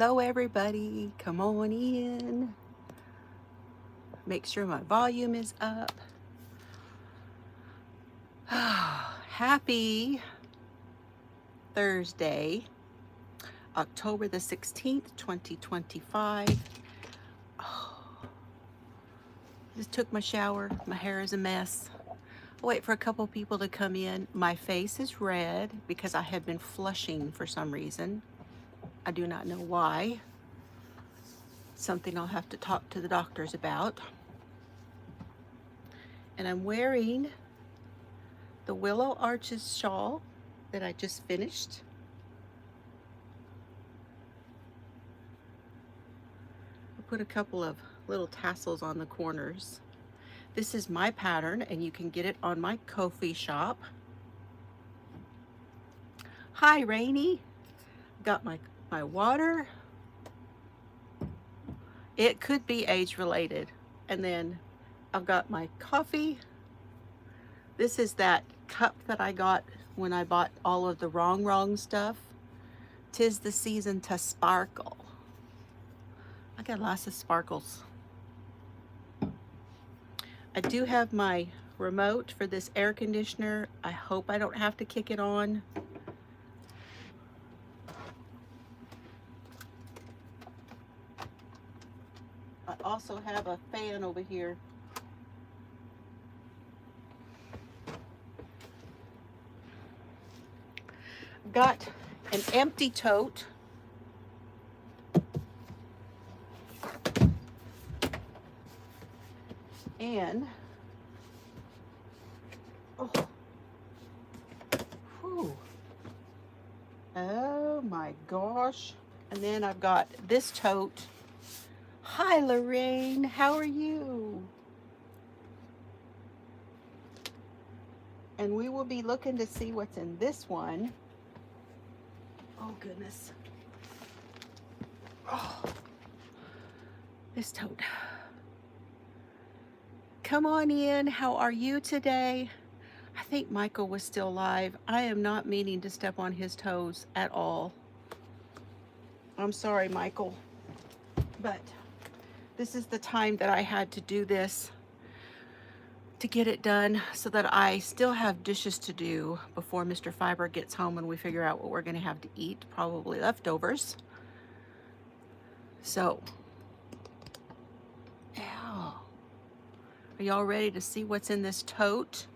Hello everybody, come on in. Make sure my volume is up. Happy Thursday, October the 16th, 2025. Just took my shower. My hair is a mess. I'll wait for a couple people to come in. My face is red because I have been flushing for some reason. I do not know why. Something I'll have to talk to the doctors about. And I'm wearing the Willow Arches shawl that I just finished. I put a couple of little tassels on the corners. This is my pattern and you can get it on my Ko-fi shop. Hi Rainy, got my water. It could be age related. And then I've got my coffee. This is that cup that I got when I bought all of the wrong stuff. 'Tis the season to sparkle. I got lots of sparkles. I do have my remote for this air conditioner. I hope I don't have to kick it on. I also have a fan over here. Got an empty tote. And oh my gosh. And then I've got this tote. Hi Lorraine, how are you? And we will be looking to see what's in this one. Oh goodness. Oh, this tote. Come on in, how are you today? I think Michael was still alive. I am not meaning to step on his toes at all. I'm sorry, Michael. But this is the time that I had to do this to get it done so that I still have dishes to do before Mr. Fiber gets home and we figure out what we're gonna have to eat, probably leftovers. So, ow. Are y'all ready to see what's in this tote?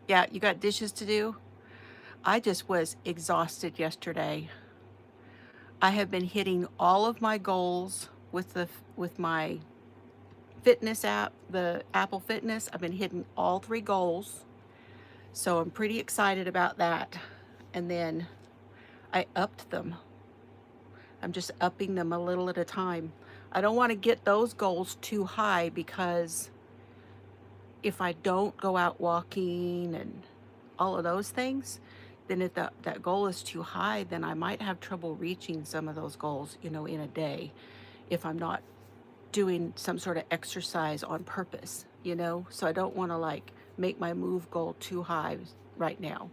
Yeah, you got dishes to do? I just was exhausted yesterday. I have been hitting all of my goals with my fitness app, the Apple Fitness. I've been hitting all 3 goals. So I'm pretty excited about that. And then I upped them. I'm just upping them a little at a time. I don't want to get those goals too high because if I don't go out walking and all of those things, then if that goal is too high, then I might have trouble reaching some of those goals, you know, in a day if I'm not doing some sort of exercise on purpose, you know? So I don't want to like make my move goal too high right now.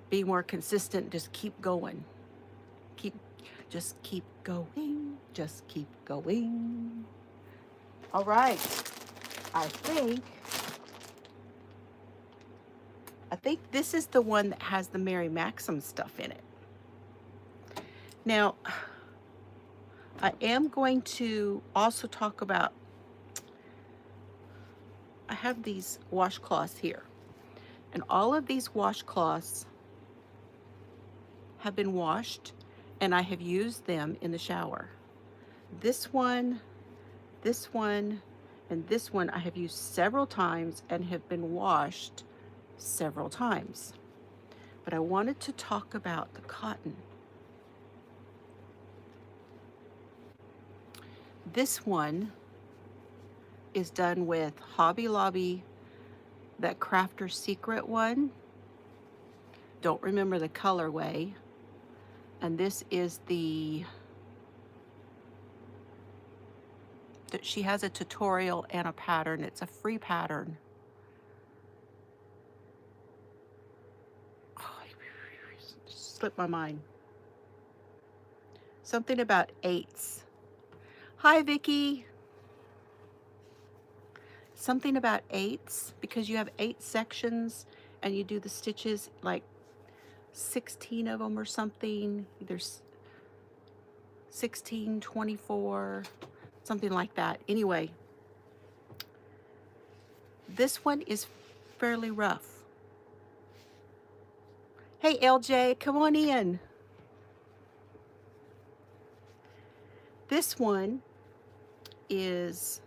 Be more consistent, just keep going. Just keep going, just keep going. All right, I think this is the one that has the Mary Maxim stuff in it. Now, I am going to also talk about, I have these washcloths here, and all of these washcloths have been washed, and I have used them in the shower. This one, and this one I have used several times and have been washed several times. But I wanted to talk about the cotton. This one is done with Hobby Lobby, that Crafter's Secret one. Don't remember the colorway. And this is she has a tutorial and a pattern. It's a free pattern. slipped my mind. Something about 8s. Hi, Vicky. Something about 8s, because you have 8 sections and you do the stitches like 16 of them or something. There's 16, 24, something like that. Anyway, this one is fairly rough. Hey, LJ, come on in. This one is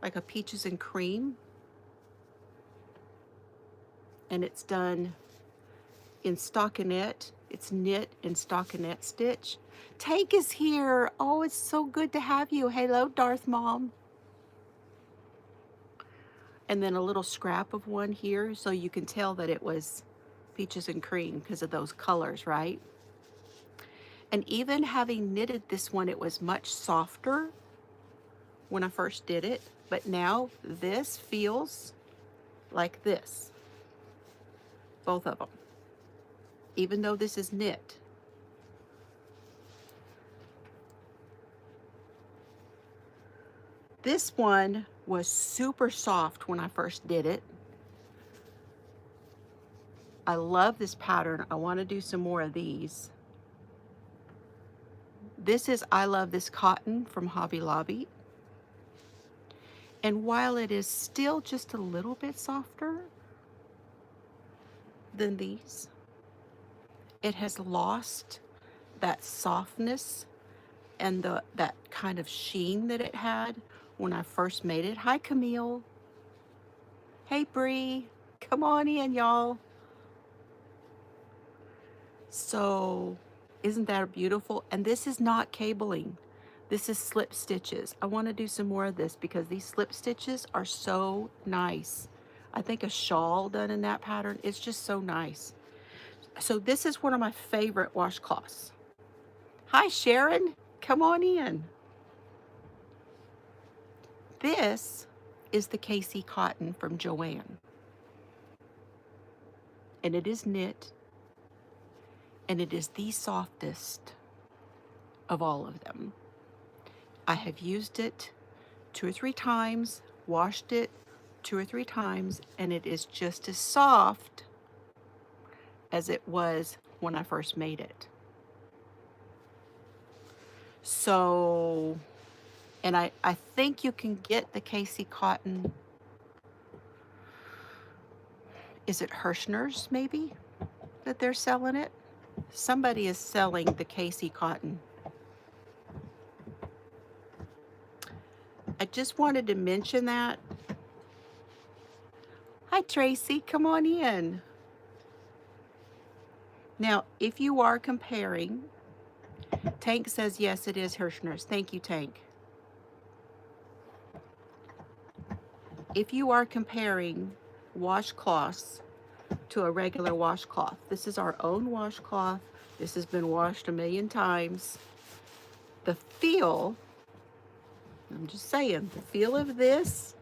like a peaches and cream, and it's done in stockinette. It's knit in stockinette stitch. Tank is here. Oh, it's so good to have you. Hello, Darth Mom. And then a little scrap of one here, so you can tell that it was peaches and cream because of those colors, right? And even having knitted this one, it was much softer when I first did it, but now this feels like this, both of them, even though this is knit. This one was super soft when I first did it. I love this pattern. I want to do some more of these. This is I Love This Cotton from Hobby Lobby. And while it is still just a little bit softer than these, it has lost that softness and that kind of sheen that it had when I first made it. Hi, Camille. Hey, Bree. Come on in, y'all. So, isn't that beautiful? And this is not cabling. This is slip stitches. I want to do some more of this because these slip stitches are so nice. I think a shawl done in that pattern, it's just so nice. So this is one of my favorite washcloths. Hi, Sharon. Come on in. This is the Casey cotton from Joanne. And it is knit. And it is the softest of all of them. I have used it 2 or 3 times, washed it 2 or 3 times, and it is just as soft as it was when I first made it. So, and I think you can get the Casey cotton. Is it Hirschner's maybe that they're selling it? Somebody is selling the Casey cotton. I just wanted to mention that. Hi, Tracy, come on in. Now, if you are comparing, Tank says yes, it is Hirschner's. Thank you, Tank. If you are comparing washcloths to a regular washcloth, this is our own washcloth. This has been washed a million times. The feel, I'm just saying, the feel of this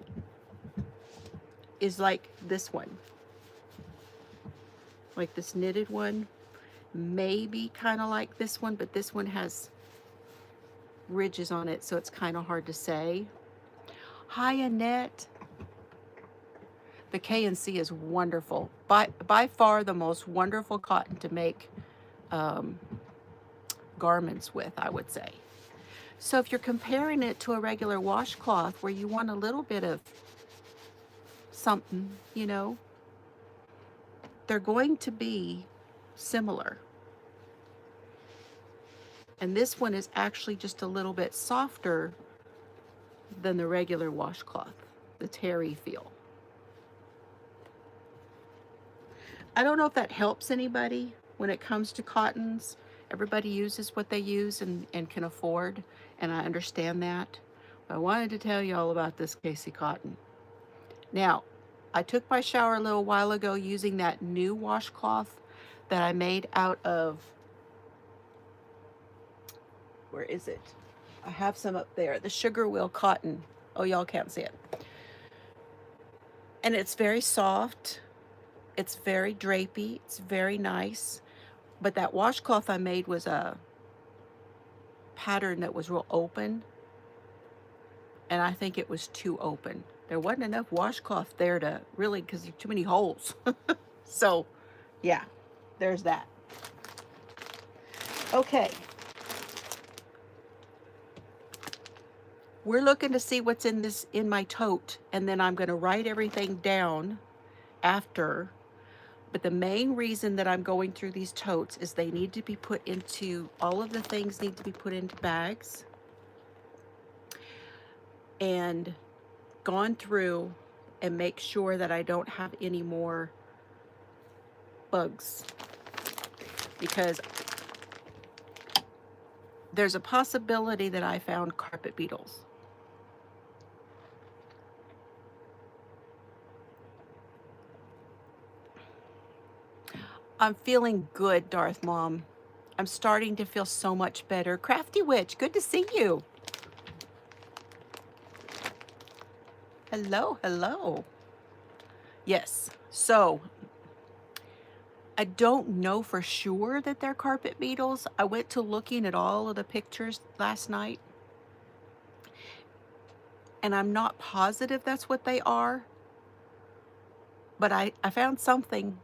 is like this one. Like this knitted one. Maybe kind of like this one, but this one has ridges on it, so it's kind of hard to say. Hi, Annette. The K&C is wonderful. By far the most wonderful cotton to make garments with, I would say. So if you're comparing it to a regular washcloth where you want a little bit of something, you know, they're going to be similar. And this one is actually just a little bit softer than the regular washcloth, the terry feel. I don't know if that helps anybody when it comes to cottons. Everybody uses what they use and can afford, and I understand that. But I wanted to tell you all about this Casey cotton. Now, I took my shower a little while ago using that new washcloth that I made out of, where is it? I have some up there, the Sugar Wheel cotton. Oh, y'all can't see it. And it's very soft. It's very drapey. It's very nice. But that washcloth I made was a pattern that was real open, and I think it was too open. There wasn't enough washcloth there to really, because there's too many holes. So, yeah, there's that. Okay. We're looking to see what's in my tote, and then I'm going to write everything down after. But the main reason that I'm going through these totes is they need to be put into, all of the things need to be put into bags and gone through and make sure that I don't have any more bugs, because there's a possibility that I found carpet beetles. I'm feeling good, Darth Mom. I'm starting to feel so much better. Crafty Witch, good to see you. Hello, hello. Yes, so I don't know for sure that they're carpet beetles. I went to looking at all of the pictures last night, and I'm not positive that's what they are, but I found something,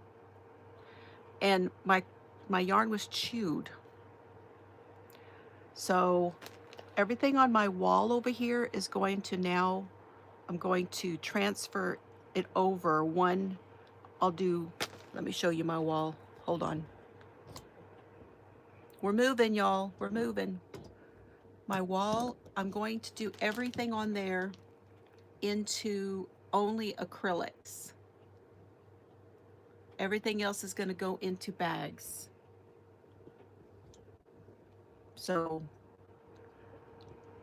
and my yarn was chewed. So everything on my wall over here is going to now, I'm going to transfer it over. One, I'll do, let me show you my wall. Hold on. We're moving, y'all. We're moving. My wall, I'm going to do everything on there into only acrylics. Everything else is going to go into bags. So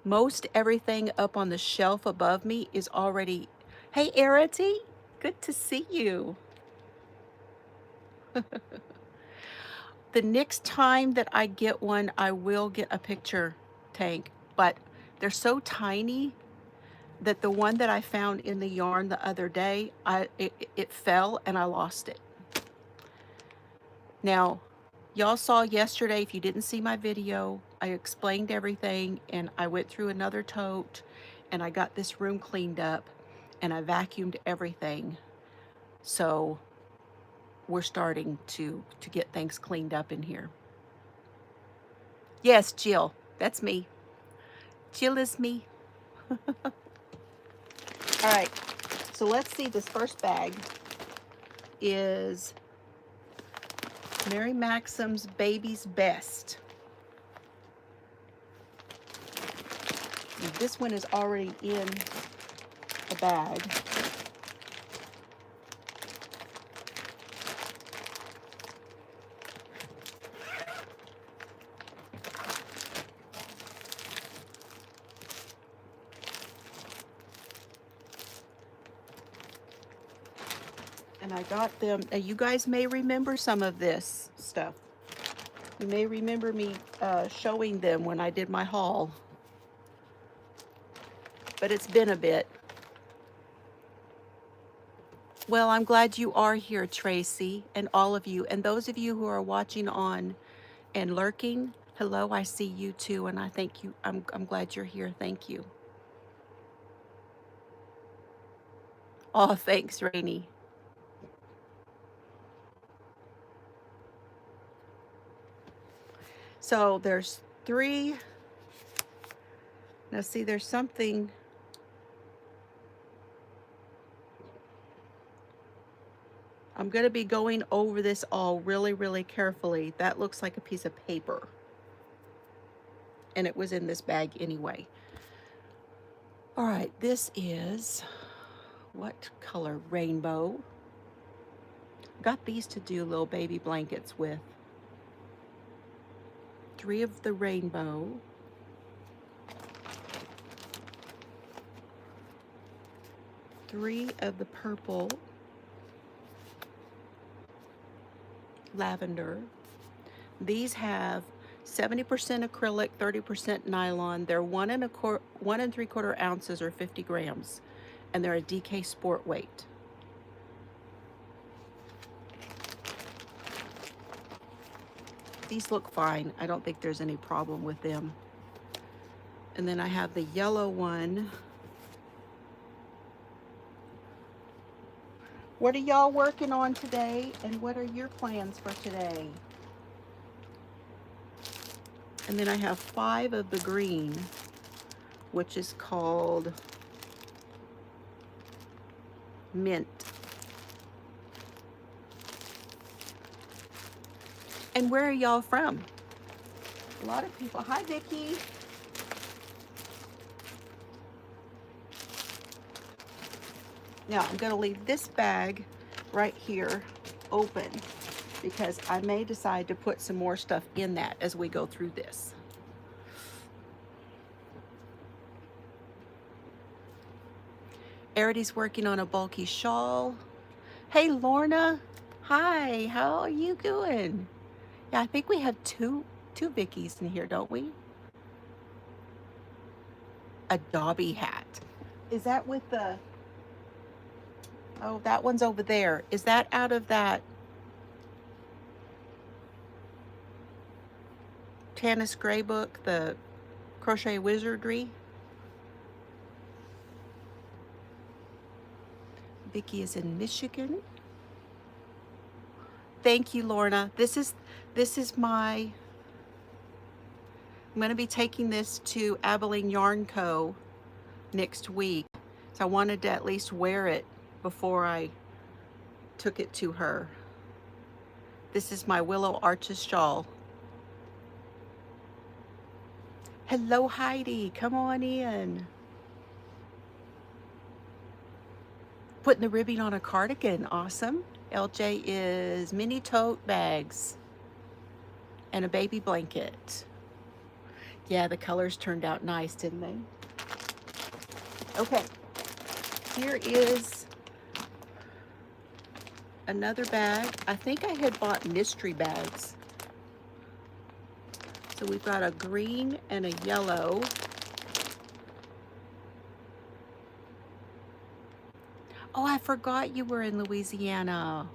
most everything up on the shelf above me is already, hey, Arity, good to see you. The next time that I get one, I will get a picture tank, but they're so tiny that the one that I found in the yarn the other day, it fell and I lost it. Now, y'all saw yesterday, if you didn't see my video, I explained everything, and I went through another tote, and I got this room cleaned up, and I vacuumed everything. So we're starting to get things cleaned up in here. Yes, Jill, that's me. Jill is me. All right, so let's see, this first bag is Mary Maxim's Baby's Best. And this one is already in a bag. And I got them, you guys may remember some of this stuff. You may remember me showing them when I did my haul. But it's been a bit. Well, I'm glad you are here, Tracy, and all of you. And those of you who are watching on and lurking, hello, I see you too, and I thank you. I'm glad you're here. Thank you. Oh, thanks, Rainey. So there's 3. Now see, there's something. I'm going to be going over this all really, really carefully. That looks like a piece of paper. And it was in this bag anyway. All right, this is, what color? Rainbow. Got these to do little baby blankets with. 3 of the rainbow. 3 of the purple. Lavender. These have 70% acrylic, 30% nylon. They're 1 3/4 ounces or 50 grams, and they're a DK Sport weight. These look fine. I don't think there's any problem with them. And then I have the yellow one. What are y'all working on today? And what are your plans for today? And then I have 5 of the green, which is called Mint. And where are y'all from? A lot of people. Hi, Vicki. Now I'm going to leave this bag right here open because I may decide to put some more stuff in that as we go through this. Arity's working on a bulky shawl. Hey, Lorna. Hi, how are you doing? Yeah, I think we have two Vickies in here, don't we? A Dobby hat. Is that with the... Oh, that one's over there. Is that out of that Tanis Gray book, the Crochet Wizardry? Vicki is in Michigan. Thank you, Lorna. This is my... I'm going to be taking this to Abilene Yarn Co. next week. So I wanted to at least wear it before I took it to her. This is my Willow Arches shawl. Hello, Heidi. Come on in. Putting the ribbing on a cardigan. Awesome. LJ is mini tote bags and a baby blanket. Yeah, the colors turned out nice, didn't they? Okay. Here is another bag. I think I had bought mystery bags. So we've got a green and a yellow. Oh, I forgot you were in Louisiana.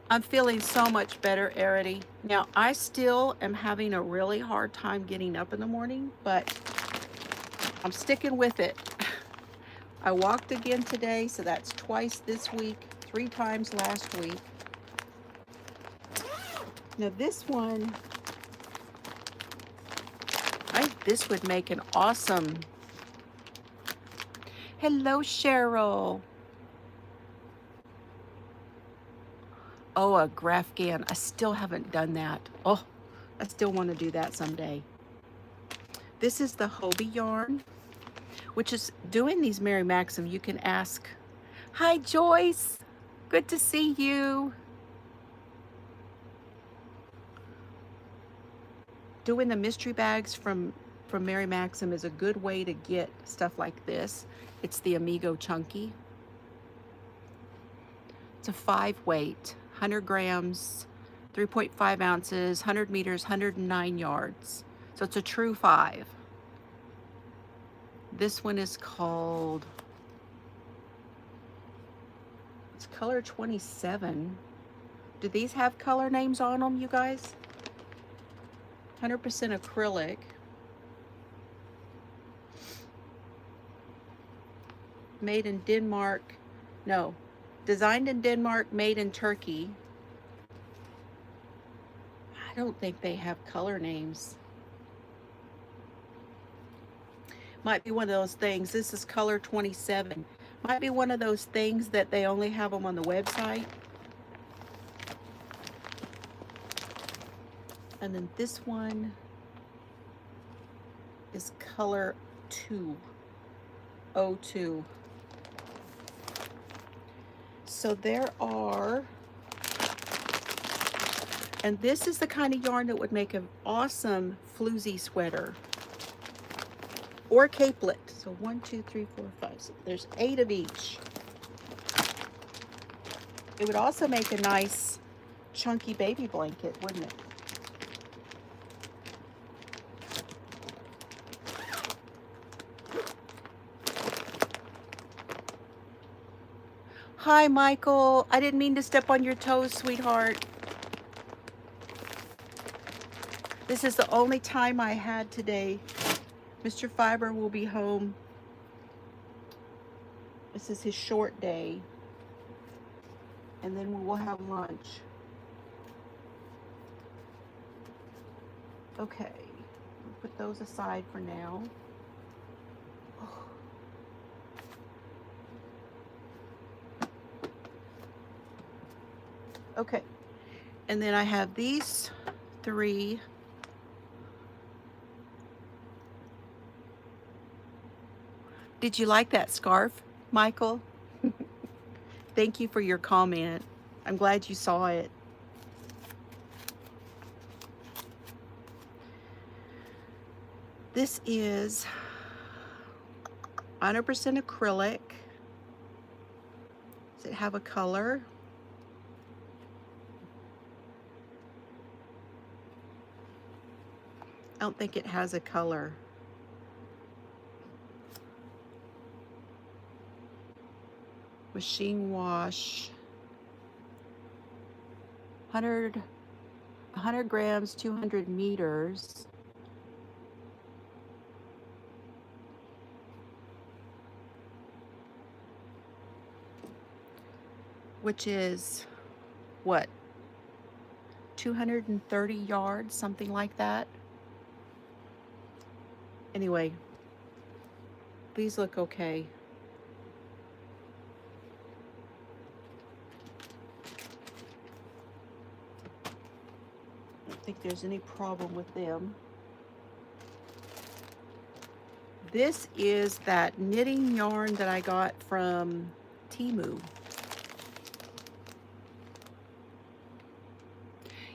I'm feeling so much better, Arity. Now, I still am having a really hard time getting up in the morning, but I'm sticking with it. I walked again today, so that's twice this week, 3 times last week. Now this one, this would make an awesome... Hello, Cheryl. Oh, a Grafgan. I still haven't done that. Oh, I still want to do that someday. This is the Hobie yarn, which is doing these Mary Maxim. You can ask. Hi, Joyce. Good to see you. Doing the mystery bags from Mary Maxim is a good way to get stuff like this. It's the Amigo Chunky. It's a 5 weight, 100 grams, 3.5 ounces, 100 meters, 109 yards. So it's a true 5. This one is called, it's color 27. Do these have color names on them, you guys? 100% acrylic. Made in Denmark. No. Designed in Denmark, made in Turkey. I don't think they have color names. Might be one of those things. This is color 27. Might be one of those things that they only have them on the website. And then this one is color 2. 02. So there are, and this is the kind of yarn that would make an awesome Floozie sweater or capelet. So 1, 2, 3, 4, 5. So there's 8 of each. It would also make a nice chunky baby blanket, wouldn't it? Hi, Michael. I didn't mean to step on your toes, sweetheart. This is the only time I had today. Mr. Fiber will be home. This is his short day. And then we will have lunch. Okay. We'll put those aside for now. Okay. And then I have these 3. Did you like that scarf, Michael? Thank you for your comment. I'm glad you saw it. This is 100% acrylic. Does it have a color? I don't think it has a color. Machine wash. 100 grams, 200 meters. Which is what? 230 yards, something like that. Anyway, these look okay. I don't think there's any problem with them. This is that knitting yarn that I got from Temu.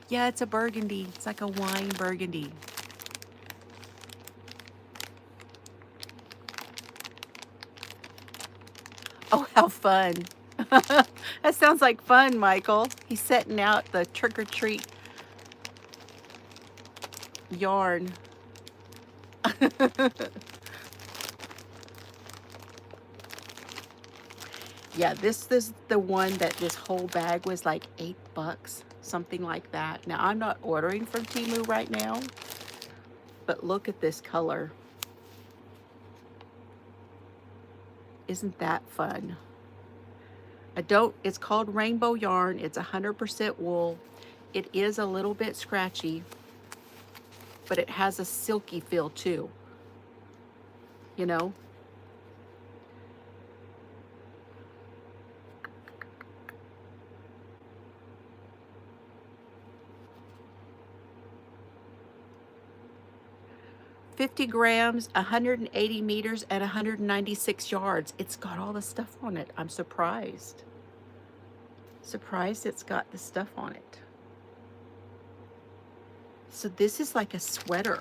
Yeah, it's a burgundy. It's like a wine burgundy. Oh, how fun. That sounds like fun, Michael. He's setting out the trick-or-treat yarn. Yeah, this is the one that this whole bag was like $8, something like that. Now, I'm not ordering from Temu right now, but look at this color. Isn't that fun? It's called rainbow yarn. It's 100% wool. It is a little bit scratchy, but it has a silky feel too, you know? $50 grams, 180 meters, and 196 yards. It's got all the stuff on it. I'm surprised. Surprised it's got the stuff on it. So this is like a sweater.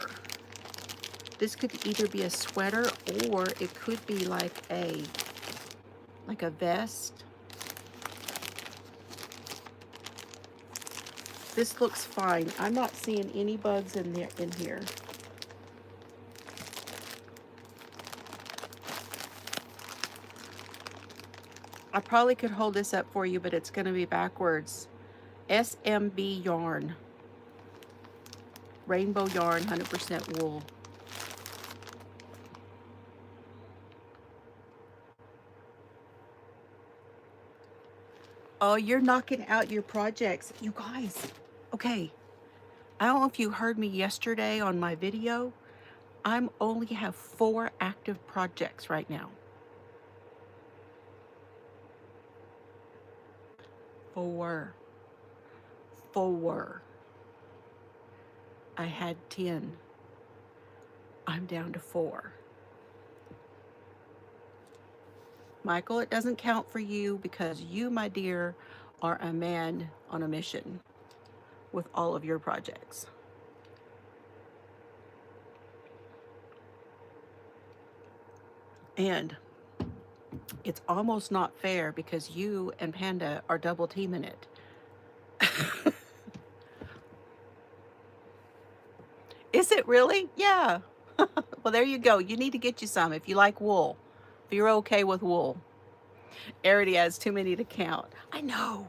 This could either be a sweater or it could be like a vest. This looks fine. I'm not seeing any bugs in here. I probably could hold this up for you, but it's going to be backwards. SMB yarn. Rainbow yarn, 100% wool. Oh, you're knocking out your projects. You guys, okay. I don't know if you heard me yesterday on my video. I only have 4 active projects right now. 4. I had 10. I'm down to 4. Michael, it doesn't count for you because you, my dear, are a man on a mission with all of your projects. And it's almost not fair because you and Panda are double teaming it. Is it really? Yeah. Well, there you go. You need to get you some if you like wool, if you're okay with wool. Already has too many to count. I know.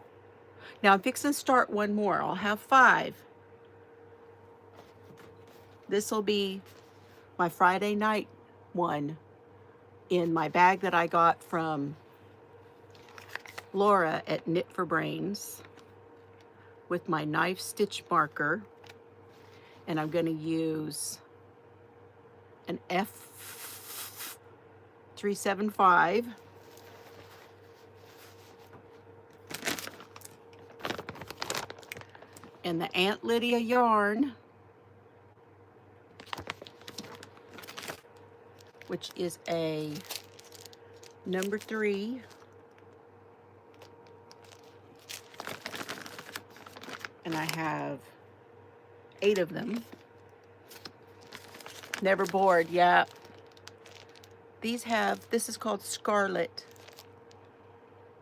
Now I'm fixing to start one more. I'll have 5. This will be my Friday night one in my bag that I got from Laura at Knit for Brains with my knife stitch marker. And I'm going to use an F375. And the Aunt Lydia yarn, which is a number 3. And I have 8 of them. Never bored, yeah. This is called Scarlet.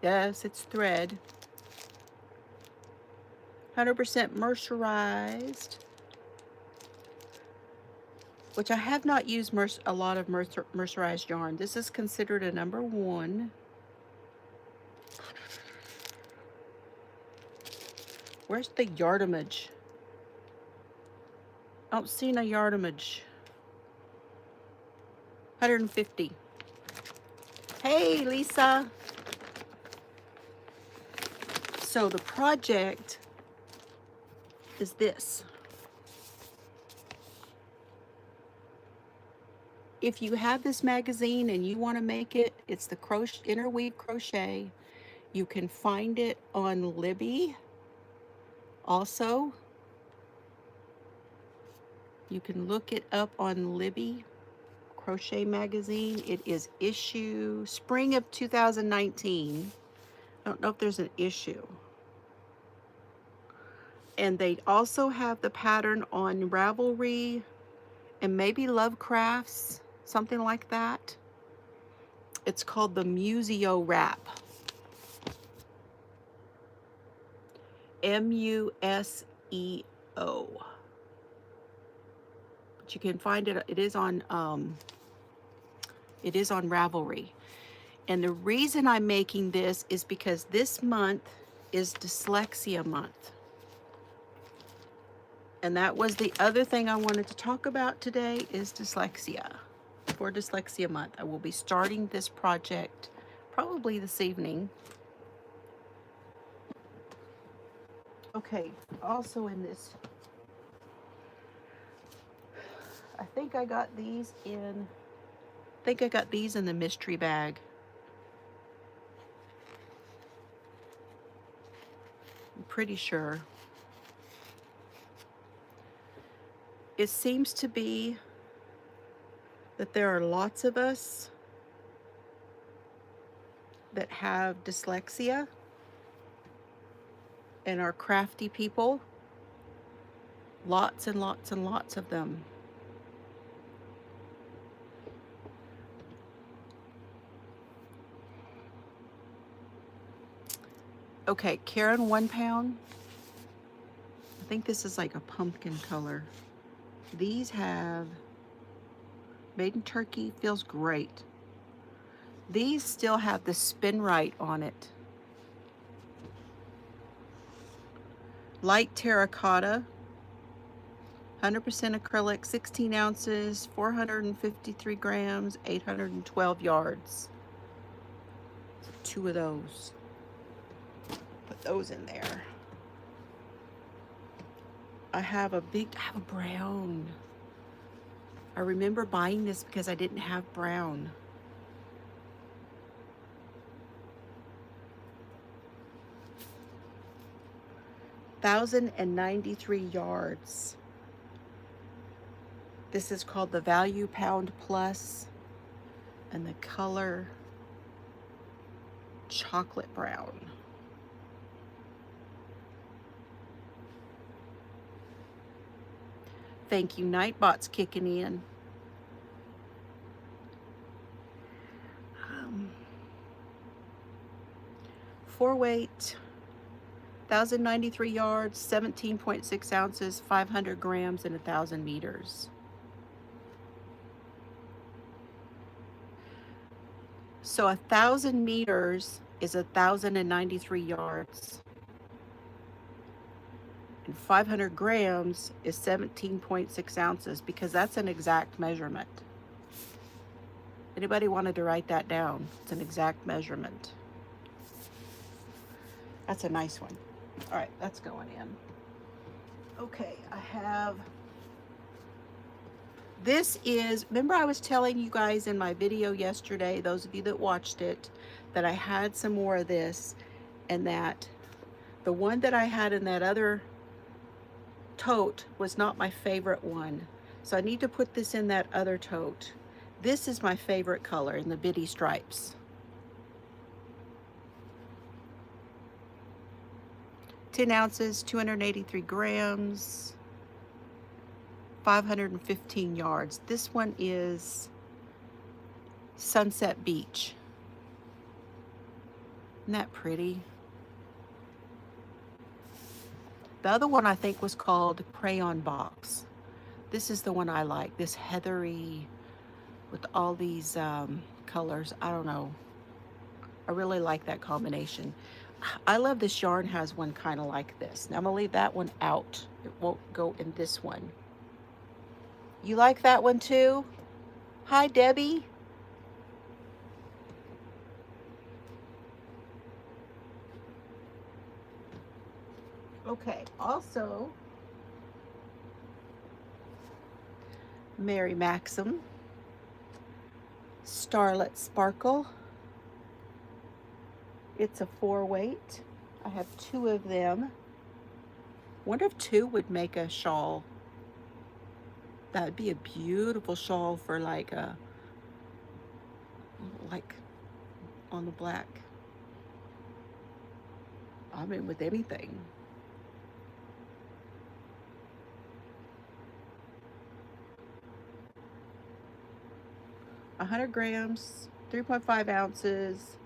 Yes, it's thread. 100% mercerized, which I have not used a lot of mercerized yarn. This is considered a number 1. Where's the yardage? I don't see no yardage. 150. Hey, Lisa. So the project is this. If you have this magazine and you want to make it, it's the Interweave Crochet. You can find it on Libby. Also, you can look it up on Libby Crochet Magazine. It is issue spring of 2019. I don't know if there's an issue. And they also have the pattern on Ravelry and maybe Lovecrafts, something like that. It's called the Museo Wrap. M-U-S-E-O. But you can find it. It is on Ravelry. And the reason I'm making this is because this month is Dyslexia month. And that was the other thing I wanted to talk about today is dyslexia. For Dyslexia month, I will be starting this project probably this evening. Okay, also in this, I think I got these in the mystery bag. I'm pretty sure. It seems to be that there are lots of us that have dyslexia and are crafty people. Lots and lots and lots of them. Okay, Karen 1 pound. I think this is like a pumpkin color. These have made in Turkey, feels great. These still have the spin right on it. Light terracotta, 100% acrylic, 16 ounces, 453 grams, 812 yards. So 2 of those. Put those in there. I have a brown. I remember buying this because I didn't have brown. $1,093 yards. This is called the Value Pound Plus, and the color chocolate brown. Thank you, Nightbot's kicking in. 4-weight, 1,093 yards, 17.6 ounces, 500 grams, and 1,000 meters. So 1,000 meters is 1,093 yards. And 500 grams is 17.6 ounces, because that's an exact measurement. Anybody wanted to write that down? It's an exact measurement. That's a nice one. All right, that's going in. Okay, I have, this is, remember I was telling you guys in my video yesterday, those of you that watched it, that I had some more of this, and that the one that I had in that other tote was not my favorite one. So I need to put this in that other tote. This is my favorite color in the bitty stripes. 10 ounces, 283 grams, 515 yards. This one is Sunset Beach. Isn't that pretty? The other one I think was called Crayon Box. This is the one I like, this heathery with all these colors. I don't know. I really like that combination. I love this yarn has one kind of like this. Now I'm gonna leave that one out. It won't go in this one. You like that one too? Hi, Debbie. Okay, also, Mary Maxim, Starlet Sparkle. It's a 4-weight. I have 2 of them. Wonder if 2 would make a shawl. That would be a beautiful shawl for like on the black. I mean, with anything. $100 grams, 3.5 ounces,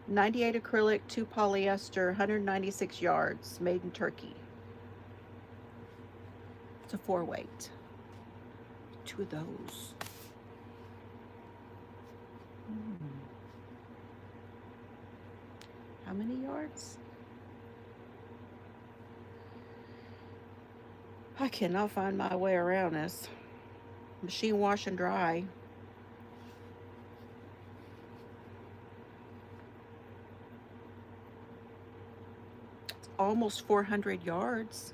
98 acrylic, 2 polyester, 196 yards, made in Turkey. It's a 4-weight. 2 of those. How many yards? I cannot find my way around this. Machine wash and dry. It's almost 400 yards.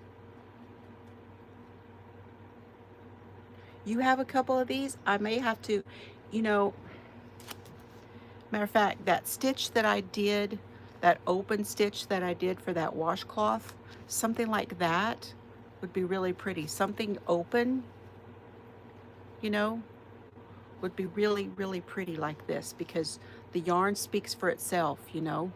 You have a couple of these? I may have to, you know, matter of fact, that stitch that I did, that open stitch that I did for that washcloth, something like that would be really pretty. Something open, you know, would be really, really pretty like this, because the yarn speaks for itself, you know.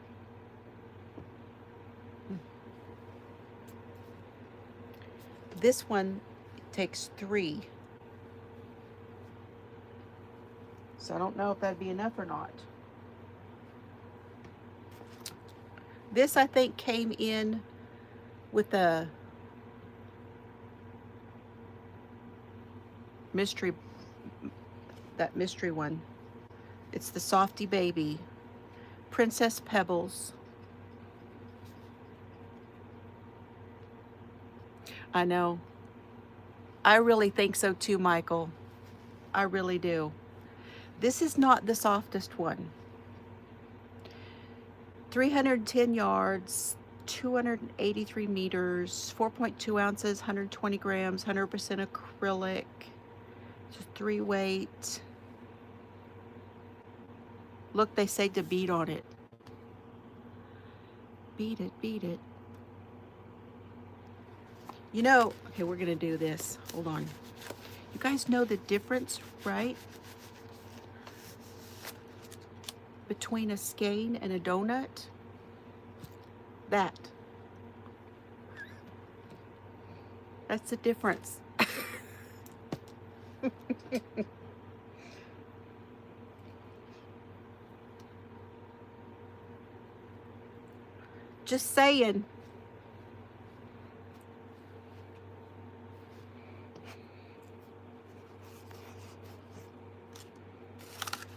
This one takes 3. So I don't know if that'd be enough or not. This, I think, came in with a mystery, that mystery one. It's the Softy Baby, Princess Pebbles. I know. I really think so too, Michael. I really do. This is not the softest one. 310 yards, 283 meters, 4.2 ounces, 120 grams, 100% acrylic. It's a 3-weight. Look, they say to beat on it. Beat it, beat it. You know, okay, we're gonna do this. Hold on. You guys know the difference, right? Between a skein and a donut? That. That's the difference. Just saying.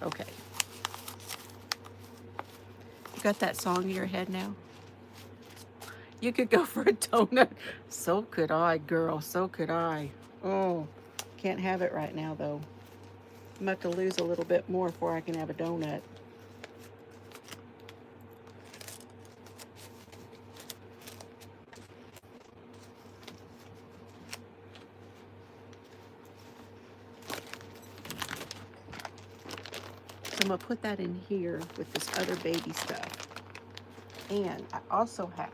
Okay. Got that song in your head now? You could go for a donut. So could I, girl. So could I. Oh, can't have it right now, though. I'm about to lose a little bit more before I can have a donut. So I'm going to put that in here with this other baby stuff. And I also have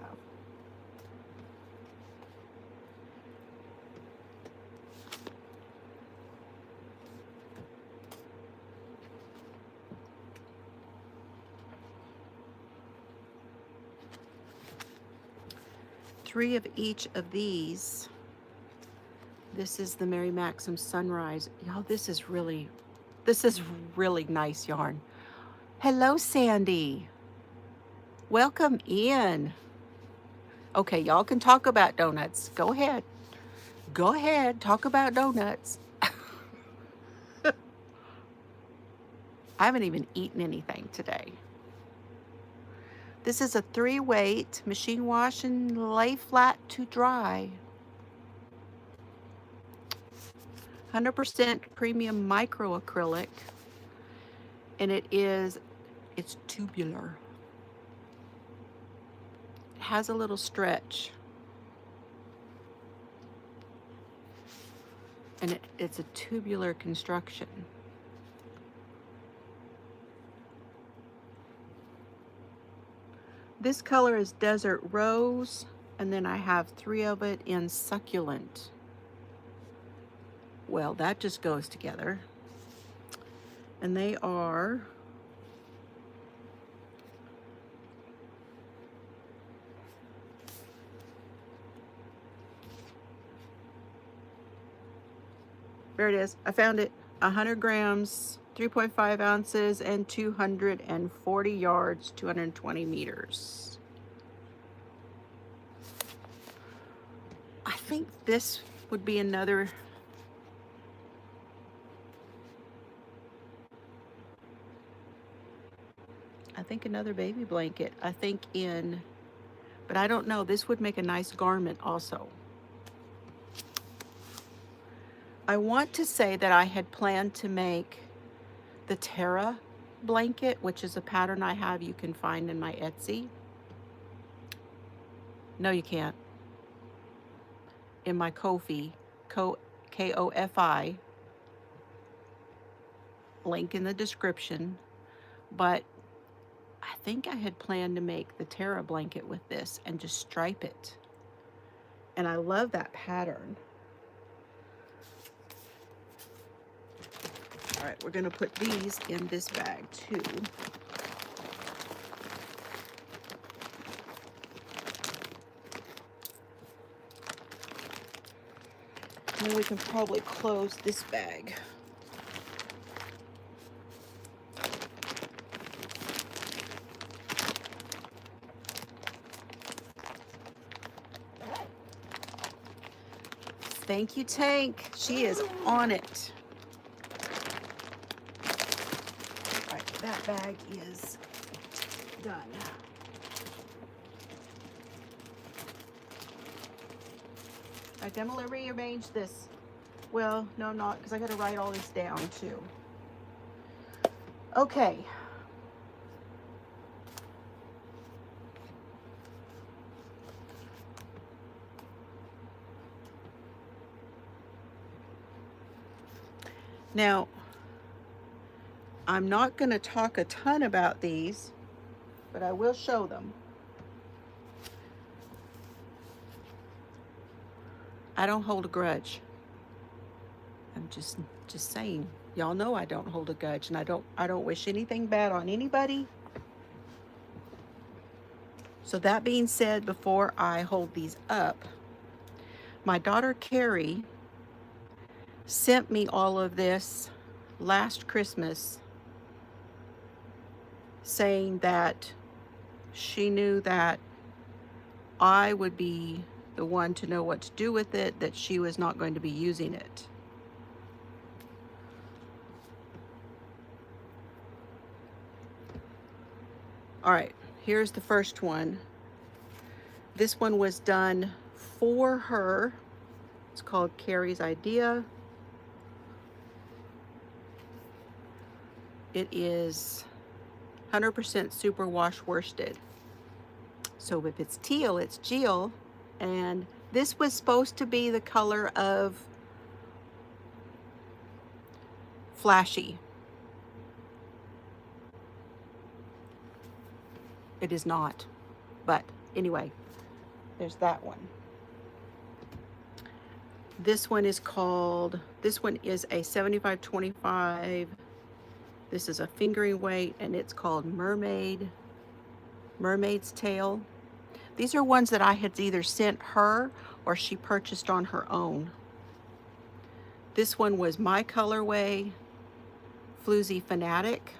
three of each of these. This is the Mary Maxim Sunrise. Y'all, this is really nice yarn. Hello, Sandy. Welcome in. Okay, y'all can talk about donuts. Go ahead. Go ahead, talk about donuts. I haven't even eaten anything today. This is a 3-weight machine wash and lay flat to dry. 100% premium micro acrylic, and it's tubular. It has a little stretch, and it's a tubular construction. This color is Desert Rose, and then I have 3 of it in Succulent. Well, that just goes together. And they are there it is. I found it. 100 grams, 3.5 ounces, and 240 yards, 220 meters. I think this would be another baby blanket. I think but I don't know. This would make a nice garment also. I want to say that I had planned to make the Terra blanket, which is a pattern I have you can find in my Etsy. No, you can't. In my Ko-fi, K-O-F-I, link in the description. But I think I had planned to make the Terra blanket with this and just stripe it. And I love that pattern. All right, we're gonna put these in this bag too. And then we can probably close this bag. Thank you, Tank. She is on it. All right, that bag is done. All right, I'm gonna rearrange this. Well, no, I'm not, because I gotta write all this down too. Okay. Now, I'm not going to talk a ton about these, but I will show them. I don't hold a grudge. I'm just saying. Y'all know I don't hold a grudge, and I don't wish anything bad on anybody. So that being said, before I hold these up, my daughter Carrie sent me all of this last Christmas, saying that she knew that I would be the one to know what to do with it, that she was not going to be using it. All right, Here's the first one. This one was done for her. It's called Carrie's Idea. It is 100% superwash worsted. So if it's teal, it's Jill. And this was supposed to be the color of Flashy. It is not. But anyway, there's that one. This one is called, this one is a 75-25. This is a fingering weight, and it's called Mermaid's Tail. These are ones that I had either sent her or she purchased on her own. This one was my colorway, Floozie Fanatic.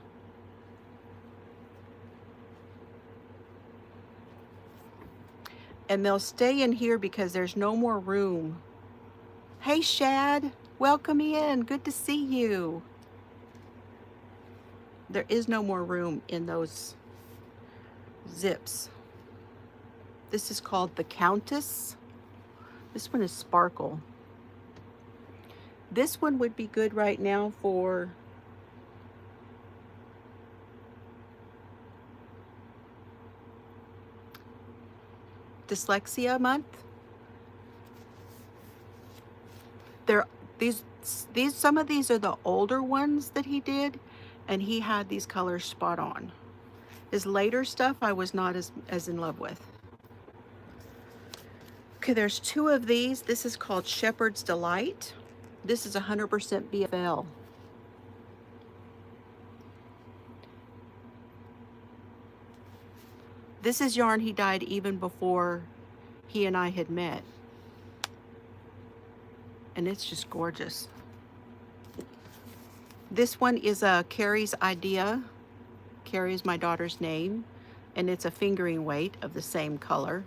And they'll stay in here because there's no more room. Hey Shad, welcome in, good to see you. There is no more room in those zips. This is called the Countess. This one is Sparkle. This one would be good right now for Dyslexia month. Some of these are the older ones that he did, and he had these colors spot on. His later stuff I was not as in love with. Okay, there's two of these. This is called Shepherd's Delight. This is 100% BFL. This is yarn he dyed even before he and I had met. And it's just gorgeous. This one is a Carrie's Idea. Carrie is my daughter's name, and it's a fingering weight of the same color.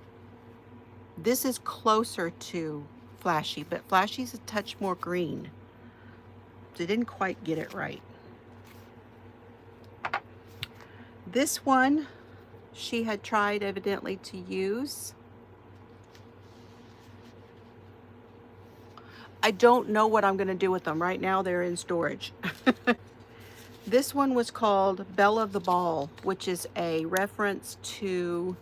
This is closer to Flashy, but Flashy's a touch more green. They didn't quite get it right. This one she had tried evidently to use. I don't know what I'm going to do with them. Right now they're in storage. This one was called Belle of the Ball, which is a reference to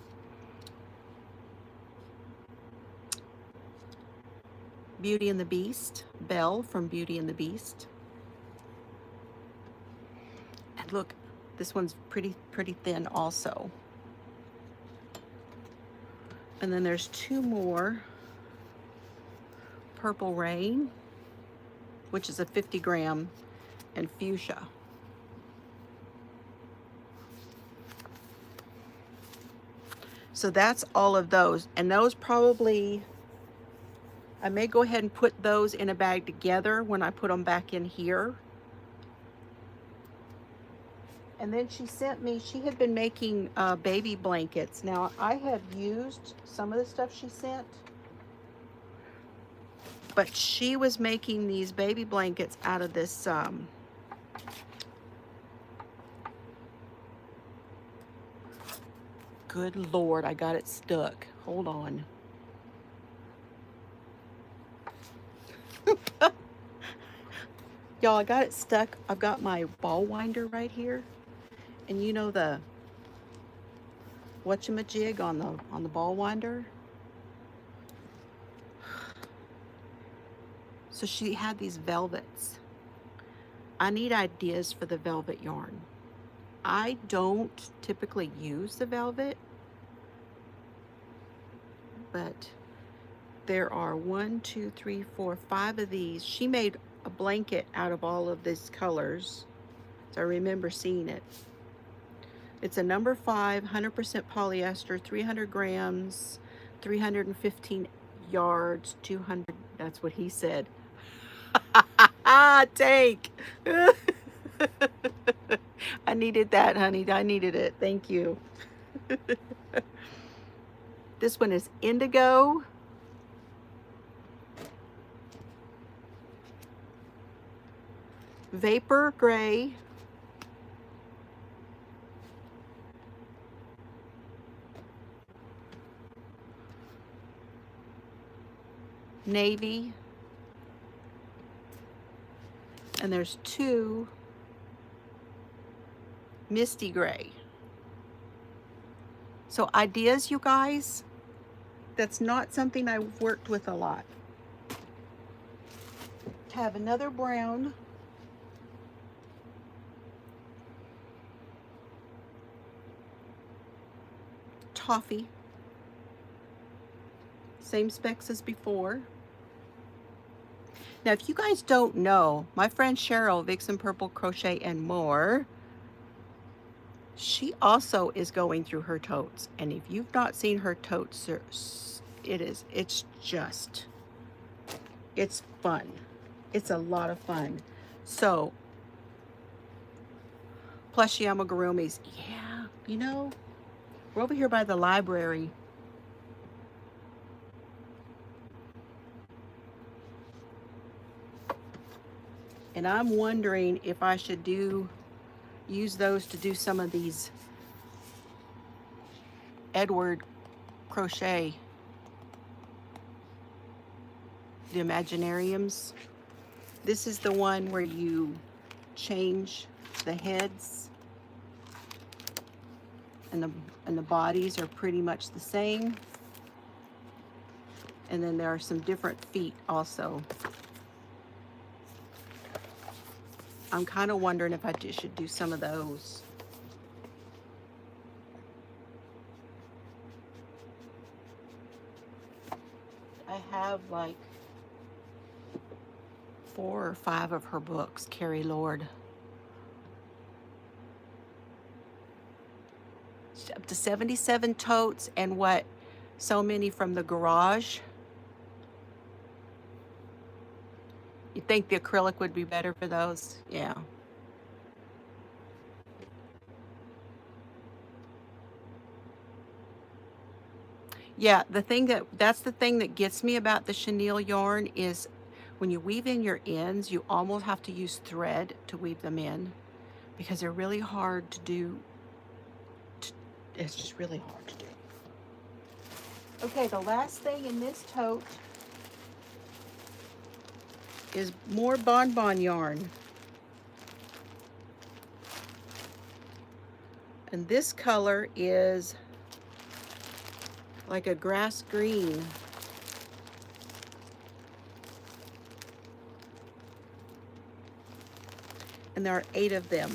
Beauty and the Beast. Belle from Beauty and the Beast. And look, this one's pretty thin also. And then there's two more. Purple Rain, which is a 50-gram, and Fuchsia. So that's all of those. And those probably, I may go ahead and put those in a bag together when I put them back in here. And then she sent me, she had been making baby blankets. Now I have used some of the stuff she sent, but she was making these baby blankets out of this good Lord, I got it stuck. Hold on. Y'all, I got it stuck. I've got my ball winder right here. And you know the whatchamajig on the ball winder? So she had these velvets. I need ideas for the velvet yarn. I don't typically use the velvet, but there are 1, 2, 3, 4, 5 of these. She made a blanket out of all of these colors. So I remember seeing it. It's a number 5, 100% polyester, 300 grams, 315 yards, 200, that's what he said. Take. I needed that, honey. I needed it. Thank you. This one is Indigo. Vapor Gray. navy, and there's 2 misty gray. So ideas, you guys, that's not something I've worked with a lot. Have another brown. Toffee. Same specs as before. Now, if you guys don't know, my friend Cheryl, Vixen Purple Crochet and More, she also is going through her totes. And if you've not seen her totes, it's fun. It's a lot of fun. So, plushie amigurumis. Yeah, you know, we're over here by the library. And I'm wondering if I should use those to do some of these Edward crochet, the Imaginariums. This is the one where you change the heads, and the bodies are pretty much the same. And then there are some different feet also. I'm kind of wondering if I should do some of those. I have like 4 or 5 of her books, Carrie Lord. Up to 77 totes, and what, so many from the garage. You think the acrylic would be better for those? Yeah. Yeah, that's the thing that gets me about the chenille yarn is when you weave in your ends, you almost have to use thread to weave them in because they're really hard to do. It's just really hard to do. Okay, the last thing in this tote is more bonbon yarn. And this color is like a grass green. And there are 8 of them.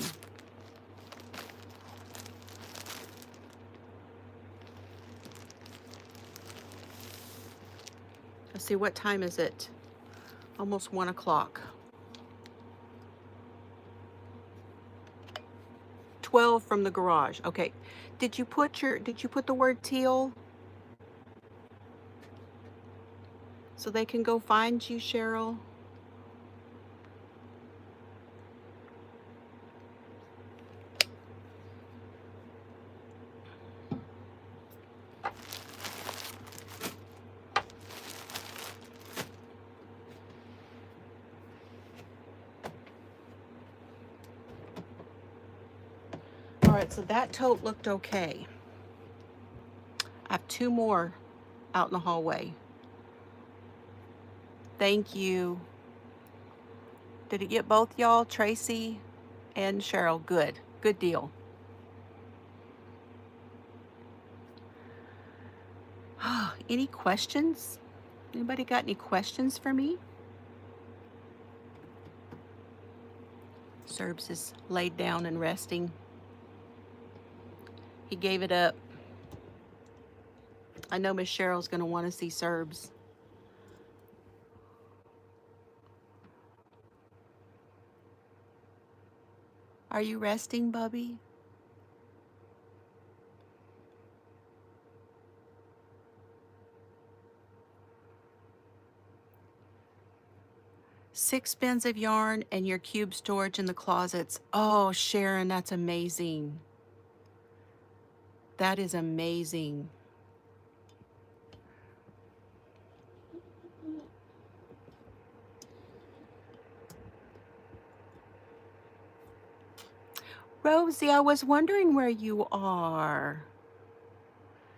Let's see, what time is it? Almost 1 o'clock. 12 from the garage. Okay. Did you put the word teal? So they can go find you, Cheryl? All right, so that tote looked okay. I have 2 more out in the hallway. Thank you. Did it get both y'all, Tracy and Cheryl? Good. Good deal. Any questions? Anybody got any questions for me? Serbs is laid down and resting. He gave it up. I know Miss Cheryl's going to want to see Serbs. Are you resting, Bubby? Six bins of yarn and your cube storage in the closets. Oh, Sharon, that's amazing. That is amazing. Rosie, I was wondering where you are.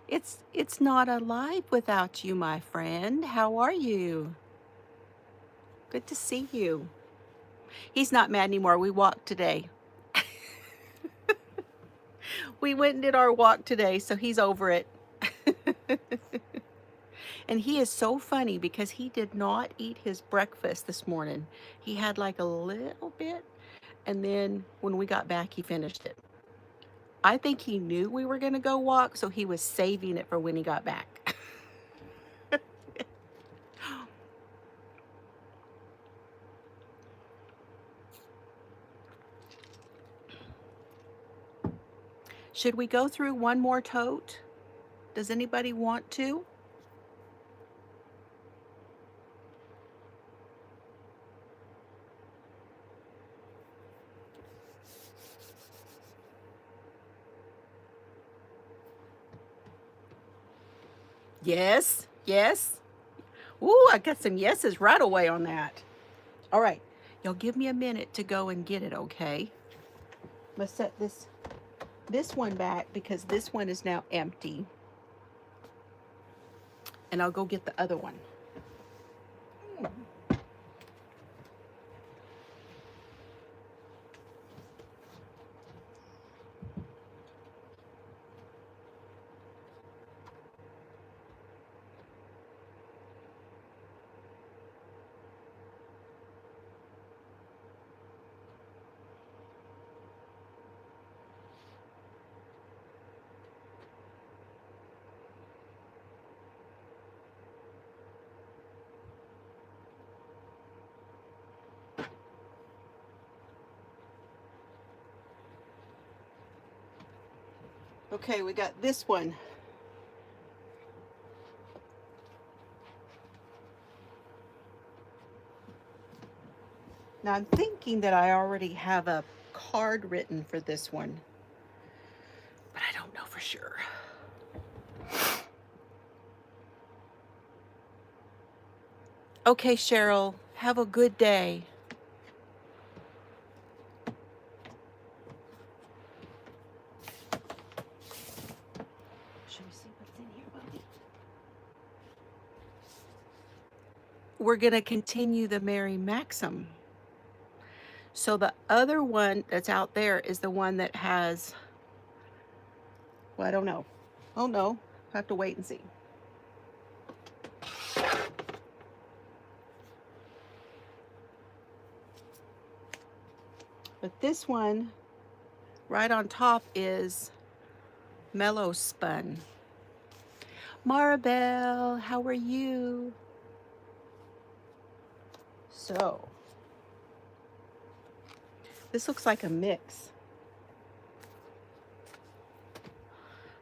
It's not alive without you, my friend. How are you? Good to see you. He's not mad anymore. We walked today. We went and did our walk today, so he's over it. And he is so funny because he did not eat his breakfast this morning. He had like a little bit, and then when we got back, he finished it. I think he knew we were going to go walk, so he was saving it for when he got back. Should we go through one more tote? Does anybody want to? Yes, yes. Ooh, I got some yeses right away on that. All right, y'all give me a minute to go and get it, okay? I'm gonna set this one back because this one is now empty. And I'll go get the other one. Okay, we got this one. Now I'm thinking that I already have a card written for this one, but I don't know for sure. Okay, Cheryl, have a good day. Should we see what's in here, Bobby? We're going to continue the Mary Maxim. So the other one that's out there is the one that has, well, I don't know. Oh no, I have to wait and see. But this one right on top is Mellow Spun. Maribel, how are you? So, this looks like a mix.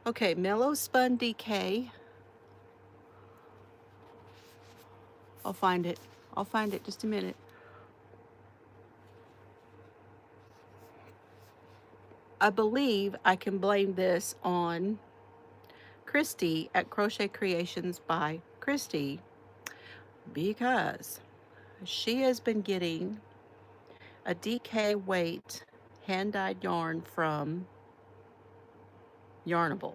Okay, Mellow Spun DK. I'll find it. I'll find it just a minute. I believe I can blame this on Christy at Crochet Creations by Christy because she has been getting a DK weight hand-dyed yarn from Yarnable,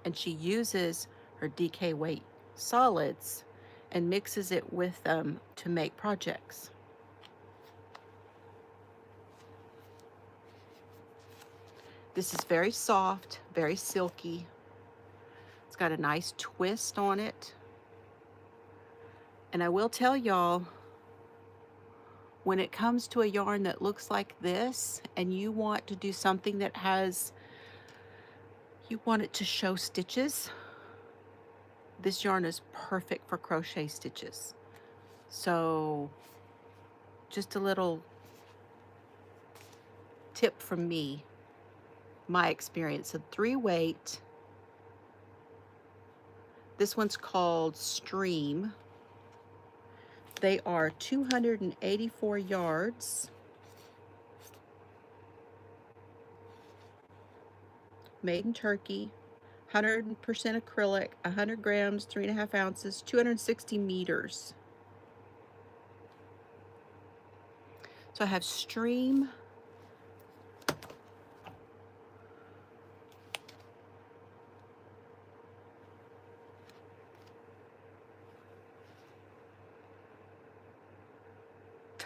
and she uses her DK weight solids and mixes it with them to make projects. This is very soft, very silky. It's got a nice twist on it. And I will tell y'all, when it comes to a yarn that looks like this and you want to do something that has, you want it to show stitches, this yarn is perfect for crochet stitches. So just a little tip from me, my experience. A 3-weight. This one's called Stream. They are 284 yards. Made in Turkey. 100% acrylic, 100 grams, 3.5 ounces, 260 meters. So I have Stream.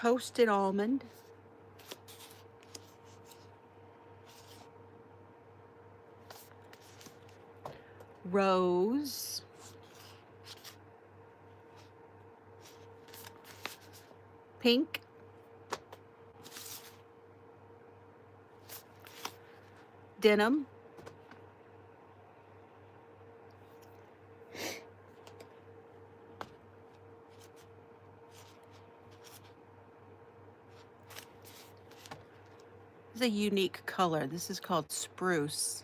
toasted almond, rose, pink, denim, this is a unique color. This is called spruce.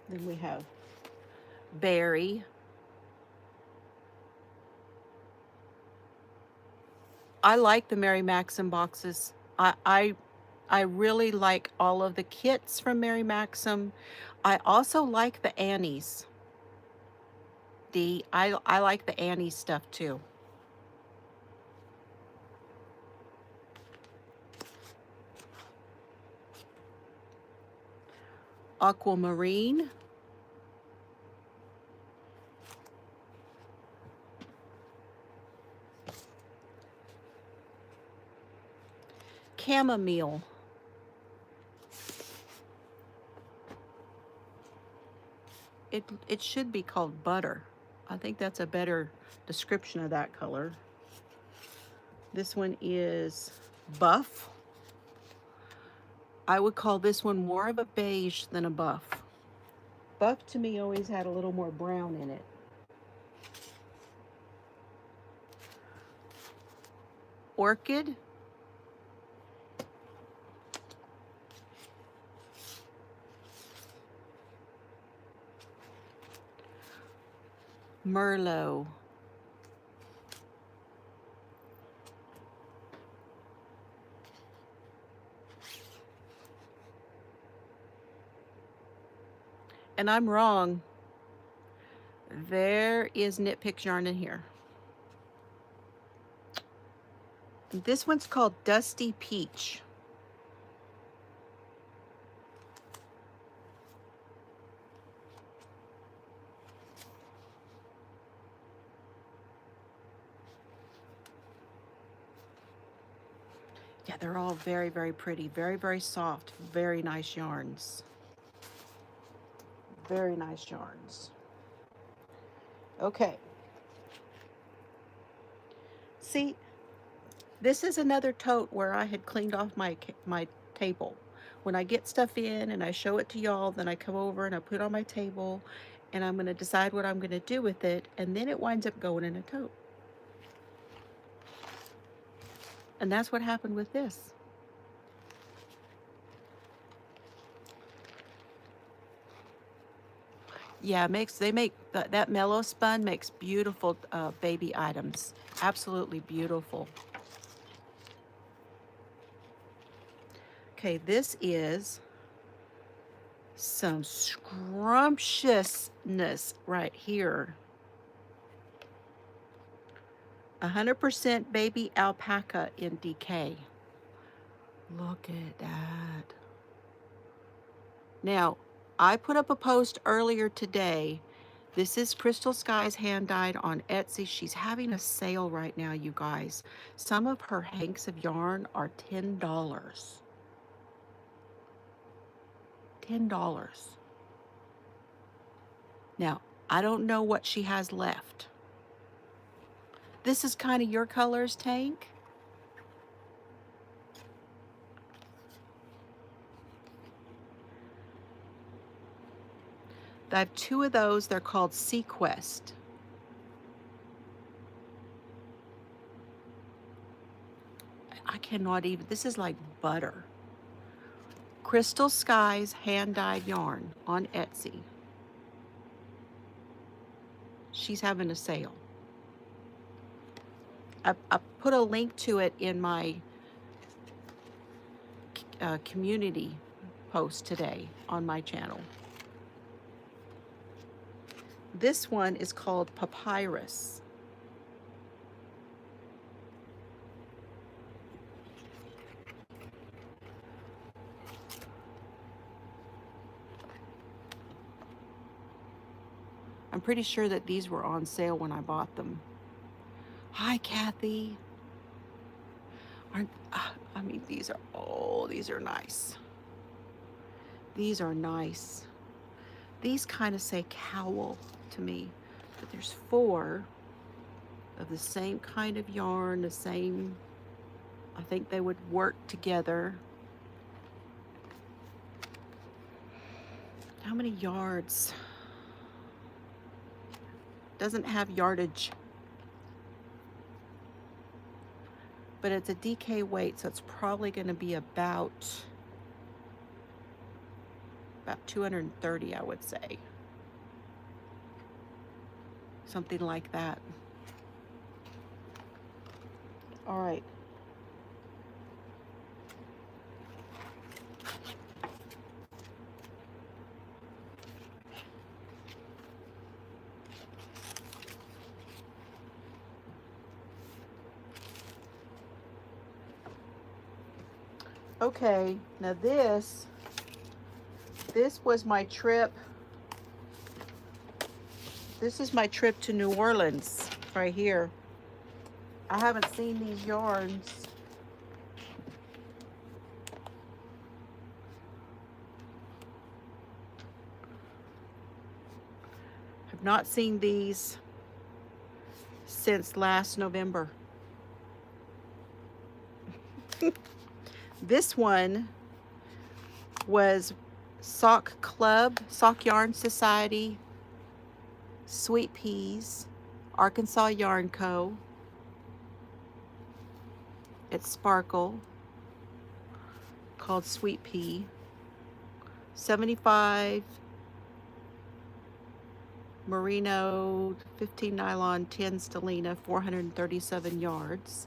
Then we have berry. I like the Mary Maxim boxes. I really like all of the kits from Mary Maxim. I also like the Annie's. I like the Annie's stuff too. Aquamarine. Chamomile. It should be called butter. I think that's a better description of that color. This one is buff. I would call this one more of a beige than a buff. Buff to me always had a little more brown in it. Orchid. Merlot. And I'm wrong. There is Knit Picks yarn in here. This one's called Dusty Peach. Yeah, they're all very, very pretty. Very, very soft. Very nice yarns. Very nice yarns. Okay. See, this is another tote where I had cleaned off my table. When I get stuff in and I show it to y'all, then I come over and I put it on my table and I'm going to decide what I'm going to do with it, and then it winds up going in a tote. And that's what happened with this. Yeah, they make that mellow spun makes beautiful baby items. Absolutely beautiful. Okay, this is some scrumptiousness right here. 100% baby alpaca in DK. Look at that. Now, I put up a post earlier today. This is Crystal Skies hand dyed on Etsy. She's having a sale right now, you guys. Some of her hanks of yarn are $10. $10. Now, I don't know what she has left. This is kind of your colors, Tank. I have 2 of those. They're called Sequest. I cannot even, this is like butter. Crystal Skies hand dyed yarn on Etsy. She's having a sale. I put a link to it in my community post today on my channel. This one is called Papyrus. I'm pretty sure that these were on sale when I bought them. Hi, Kathy. Aren't, I mean, these are, oh, these are nice. These are nice. These kind of say cowl to me, but there's 4 of the same kind of yarn, the same, I think they would work together. How many yards? Doesn't have yardage, but it's a DK weight, so it's probably going to be about 230, I would say. Something like that. All right. Okay, now this was my trip. This is my trip to New Orleans, right here. I haven't seen these yarns. Have not seen these since last November. This one was Sock Club, Sock Yarn Society, Sweet Peas, Arkansas Yarn Co. It's sparkle, called Sweet Pea. 75 merino, 15 nylon, 10 stellina, 437 yards.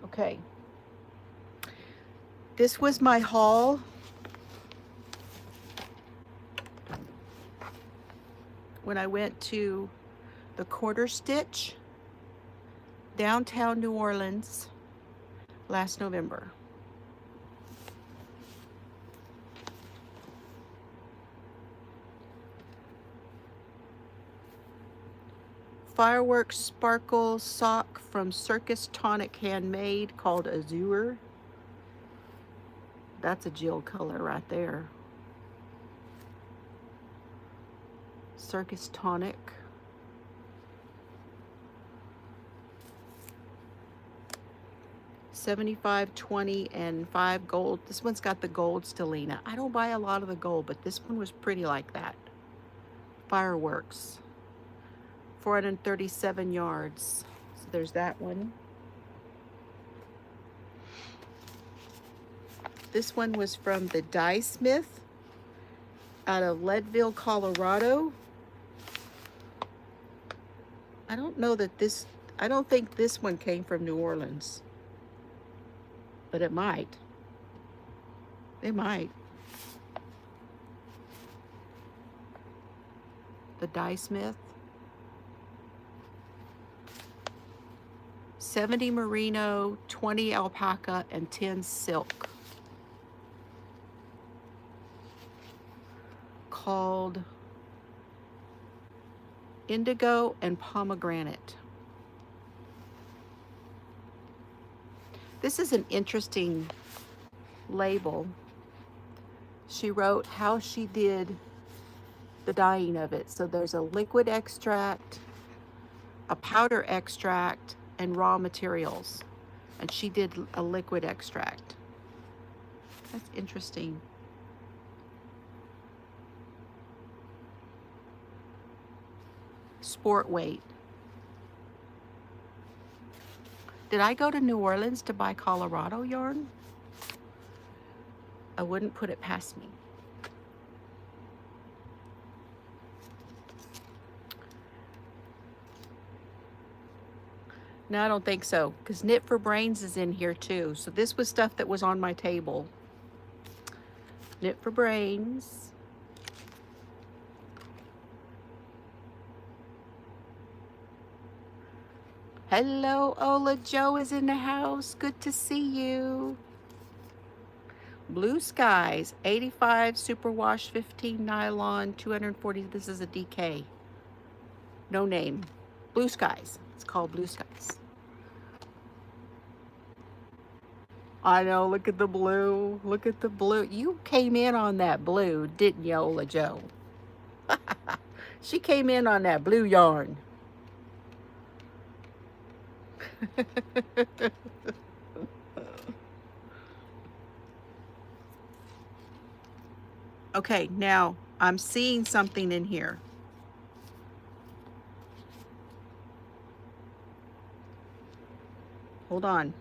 Okay, this was my haul. When I went to the Quarter Stitch, downtown New Orleans, last November. Fireworks Sparkle sock from Circus Tonic Handmade, called Azure. That's a Jill color right there. Circus Tonic. $75, $20, and 5 gold. This one's got the gold stellina. I don't buy a lot of the gold, but this one was pretty like that. Fireworks. 437 yards. So there's that one. This one was from the Dye Smith out of Leadville, Colorado. I don't know that this, I don't think this one came from New Orleans, but it might. It might. The Dye Smith. 70 merino, 20 alpaca, and 10 silk. Called Indigo and Pomegranate. This is an interesting label. She wrote how she did the dyeing of it. So there's a liquid extract, a powder extract, and raw materials. And she did a liquid extract. That's interesting. Sport weight. Did I go to New Orleans to buy Colorado yarn? I wouldn't put it past me. No, I don't think so, because Knit for Brains is in here too. So this was stuff that was on my table. Knit for Brains. Hello, Ola Joe is in the house. Good to see you. Blue Skies, 85 superwash, 15 nylon, 240. This is a DK. No name. Blue Skies. It's called Blue Skies. I know, look at the blue. Look at the blue. You came in on that blue, didn't you, Ola Joe? She came in on that blue yarn. Okay, now I'm seeing something in here. Hold on.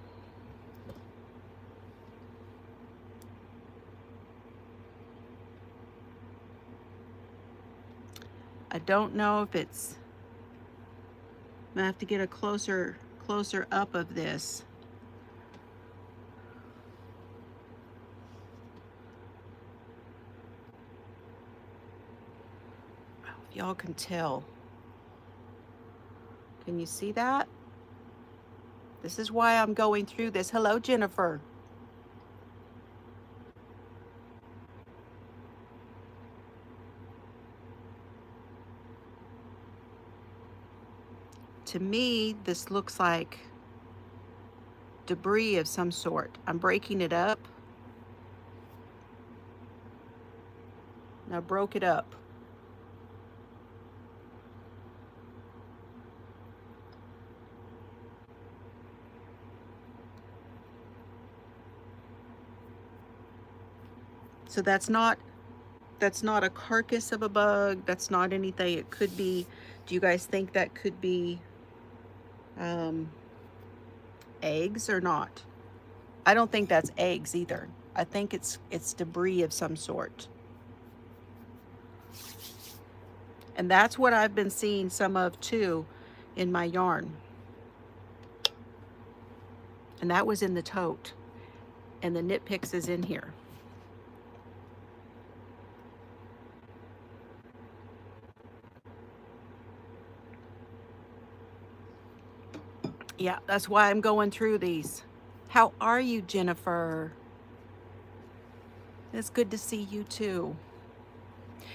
I don't know if it's, I'm gonna have to get a closer up of this. If y'all can tell. Can you see that? This is why I'm going through this. Hello, Jennifer. To me, this looks like debris of some sort. I'm breaking it up. Now broke it up. So that's not a carcass of a bug. That's not anything. It could be, do you guys think that could be eggs or not? I don't think that's eggs either. I think it's debris of some sort. And that's what I've been seeing some of too in my yarn. And that was in the tote. And the Knit Picks is in here. Yeah, that's why I'm going through these. How are you, Jennifer? It's good to see you too.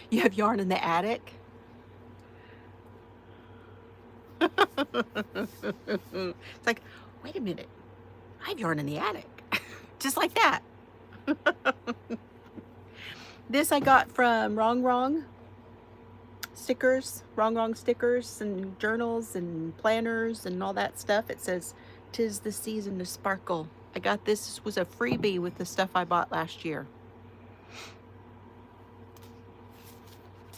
You have yarn in the attic? It's like, wait a minute. I have yarn in the attic. Just like that. This I got from Wrong stickers, Wrong stickers and journals and planners and all that stuff. It says, "'Tis the season to sparkle." I got this. This was a freebie with the stuff I bought last year.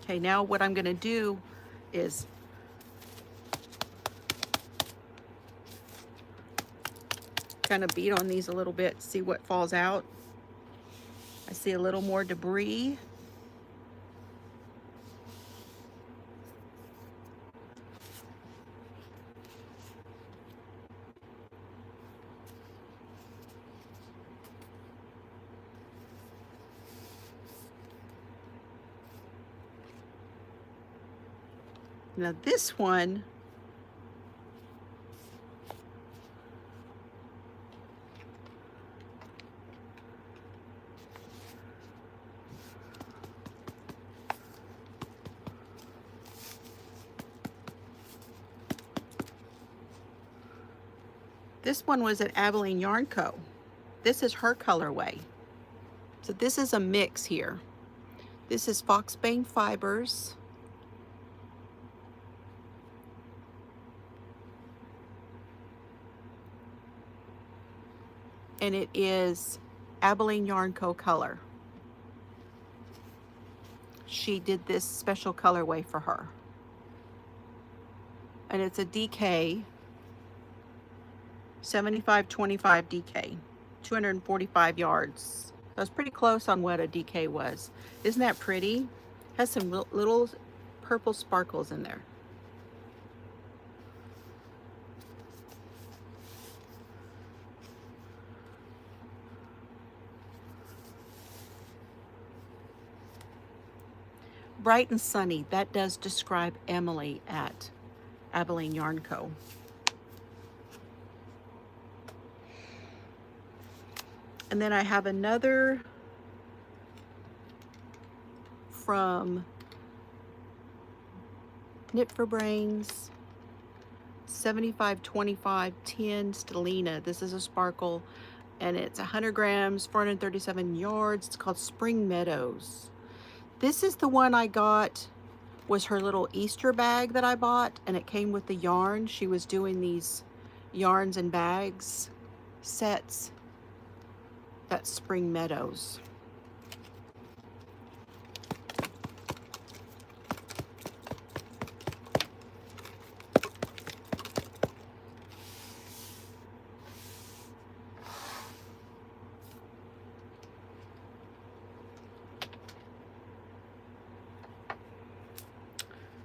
Okay, now what I'm gonna do is kind of beat on these a little bit, see what falls out. I see a little more debris. Now this one, was at Abilene Yarn Co. This is her colorway. So this is a mix here. This is Foxbane Fibers. And it is Abilene Yarn Co. color. She did this special colorway for her. And it's a DK, 7525 DK, 245 yards. I was pretty close on what a DK was. Isn't that pretty? Has some little purple sparkles in there. Bright and sunny, that does describe Emily at Abilene Yarn Co. And then I have another from Knit for Brains, 7525 10 Stellina. This is a sparkle, and it's 100 grams, 437 yards. It's called Spring Meadows. This is the one I got, was her little Easter bag that I bought, and it came with the yarn. She was doing these yarns and bags sets. That's Spring Meadows.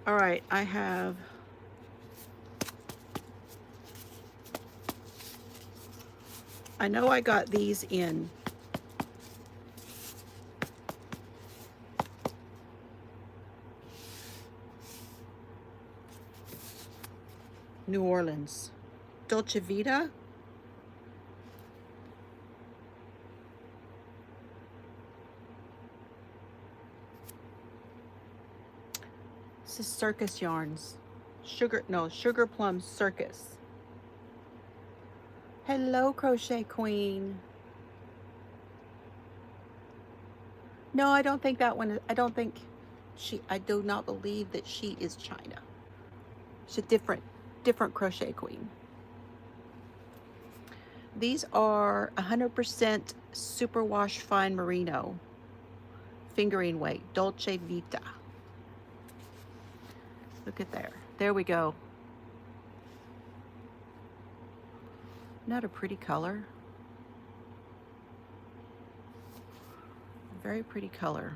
All right, I know I got these in New Orleans. Dolce Vita. This is Circus Yarns. Sugar Plum Circus. Hello, Crochet Queen. No, I don't think that one, I do not believe that she is China. She's a different Crochet Queen. These are 100% superwash fine merino, fingering weight, Dolce Vita. Look at there. There we go. Not a pretty color. Very pretty color.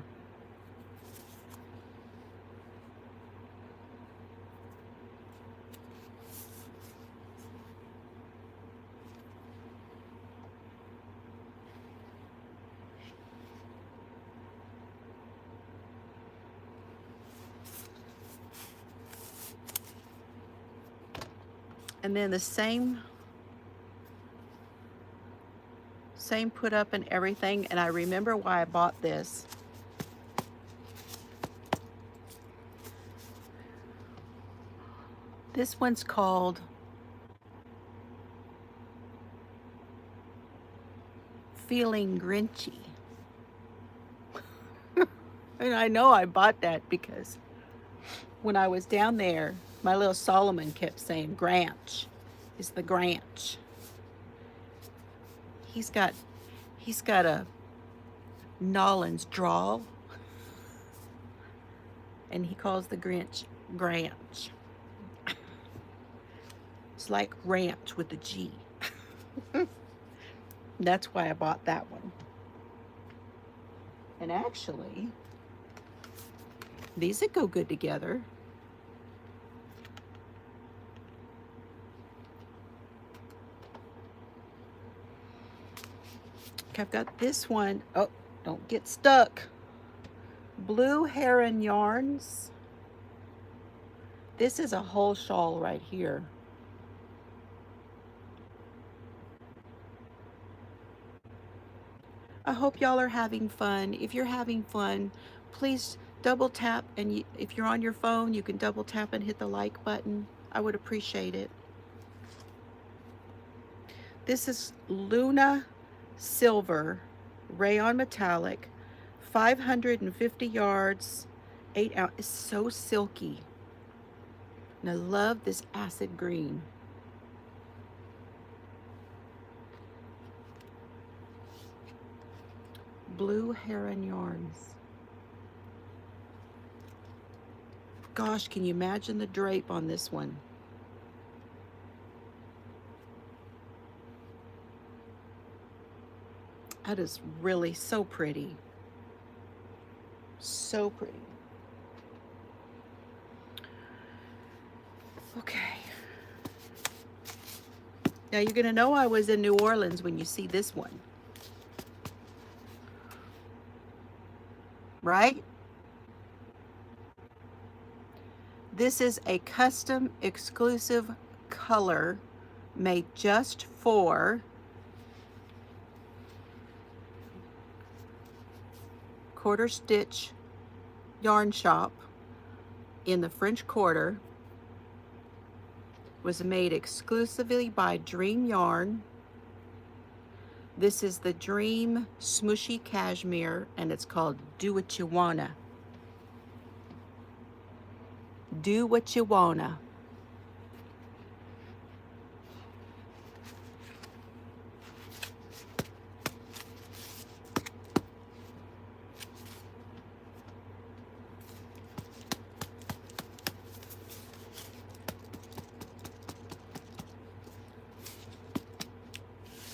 And then the same put up and everything, and I remember why I bought this. This one's called Feeling Grinchy. And I know I bought that because when I was down there, my little Solomon kept saying Granch. It's the Granch. He's got a Nollins drawl, and he calls the Grinch Granch. It's like ranch with a G. That's why I bought that one. And actually, these would go good together. I've got this one. Oh, don't get stuck. Blue Heron Yarns. This is a whole shawl right here. I hope y'all are having fun. If you're having fun, please double tap, and if you're on your phone, you can double tap and hit the like button. I would appreciate it. This is Luna Silver Rayon Metallic, 550 yards, 8 ounce. It's so silky. And I love this acid green. Blue Heron Yarns. Gosh, can you imagine the drape on this one? That is really so pretty. So pretty. Okay. Now you're going to know I was in New Orleans when you see this one. Right? This is a custom exclusive color made just for quarter stitch yarn shop in the French Quarter. Was made exclusively by Dream Yarn. This is the Dream Smooshy Cashmere, and it's called Do What You Wanna. Do What You Wanna.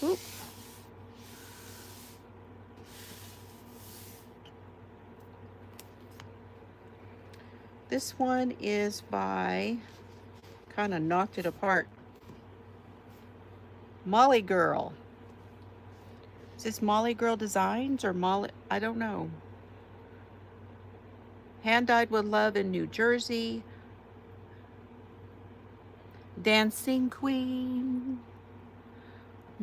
Oop. This one is by, kind of knocked it apart, Molly Girl. Is this Molly Girl Designs or Molly? I don't know. Hand dyed with love in New Jersey. Dancing Queen.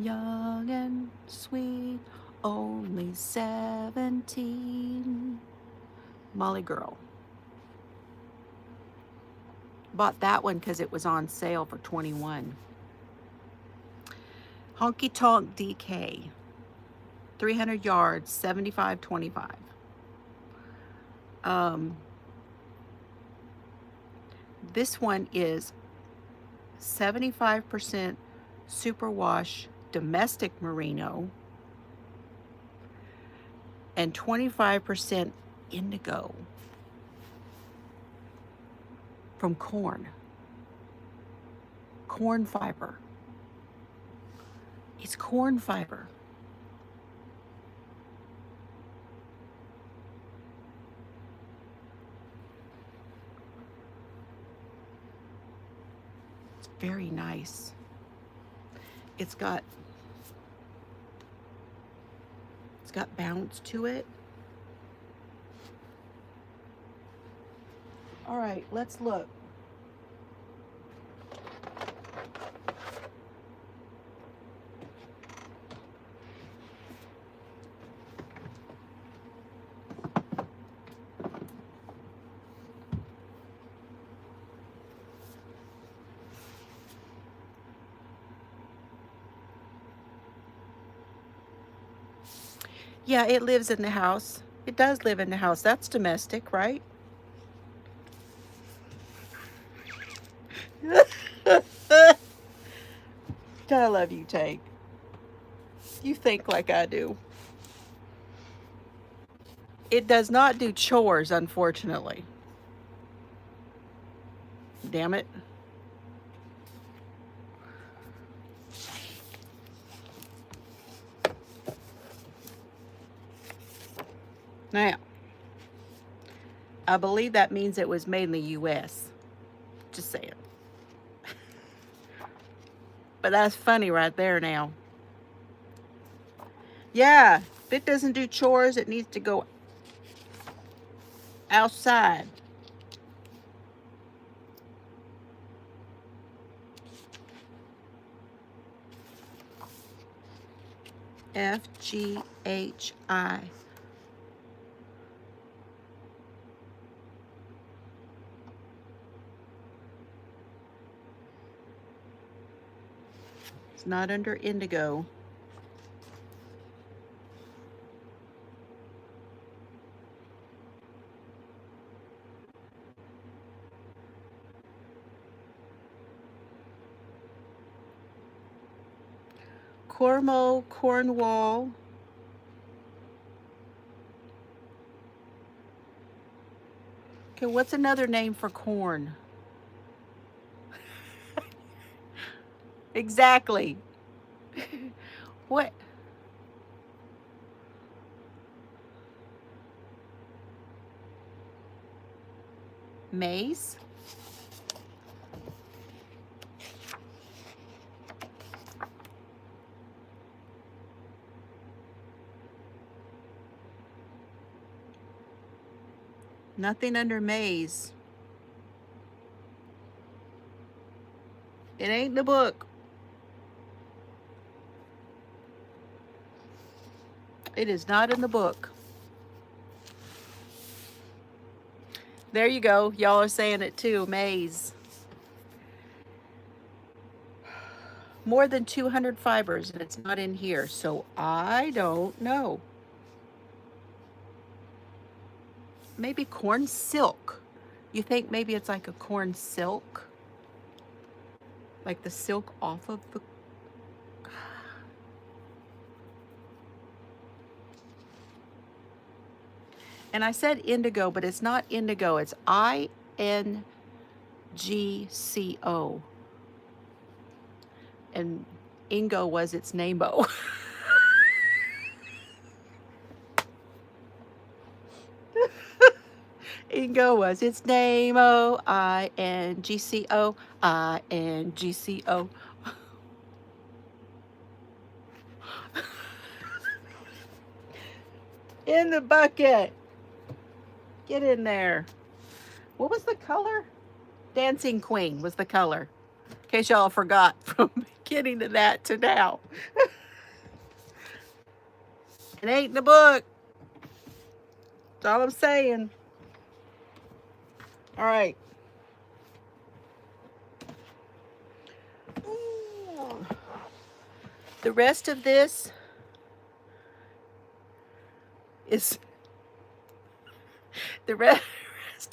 Young and sweet, only 17. Molly Girl. Bought that one because it was on sale for $21. Honky Tonk DK. 300 yards, $75.25. This one is 75% superwash domestic merino and 25% indigo from corn fiber. It's corn fiber. It's very nice. It's got bounce to it. All right, let's look. Yeah, it lives in the house. It does live in the house. That's domestic, right? I love you, Tank. You think like I do. It does not do chores, unfortunately. Damn it. Now, I believe that means it was made in the U.S. Just saying. But that's funny right there now. Yeah, if it doesn't do chores, it needs to go outside. FGHI. It's not under indigo. Cornwall. Okay, what's another name for corn? Exactly. What? Maize? Nothing under maize. It ain't in the book. It is not in the book. There you go. Y'all are saying it too. Maize. More than 200 fibers, and it's not in here, so I don't know. Maybe corn silk. You think maybe it's like a corn silk? Like the silk off of the... And I said indigo, but it's not indigo. It's INGCO. And Ingo was its name-o. Ingo was its name-o. INGCO. INGCO. In the bucket. Get in there. What was the color? Dancing Queen was the color. In case y'all forgot from getting to that to now. It ain't in the book. That's all I'm saying. All right. The rest of this is... The rest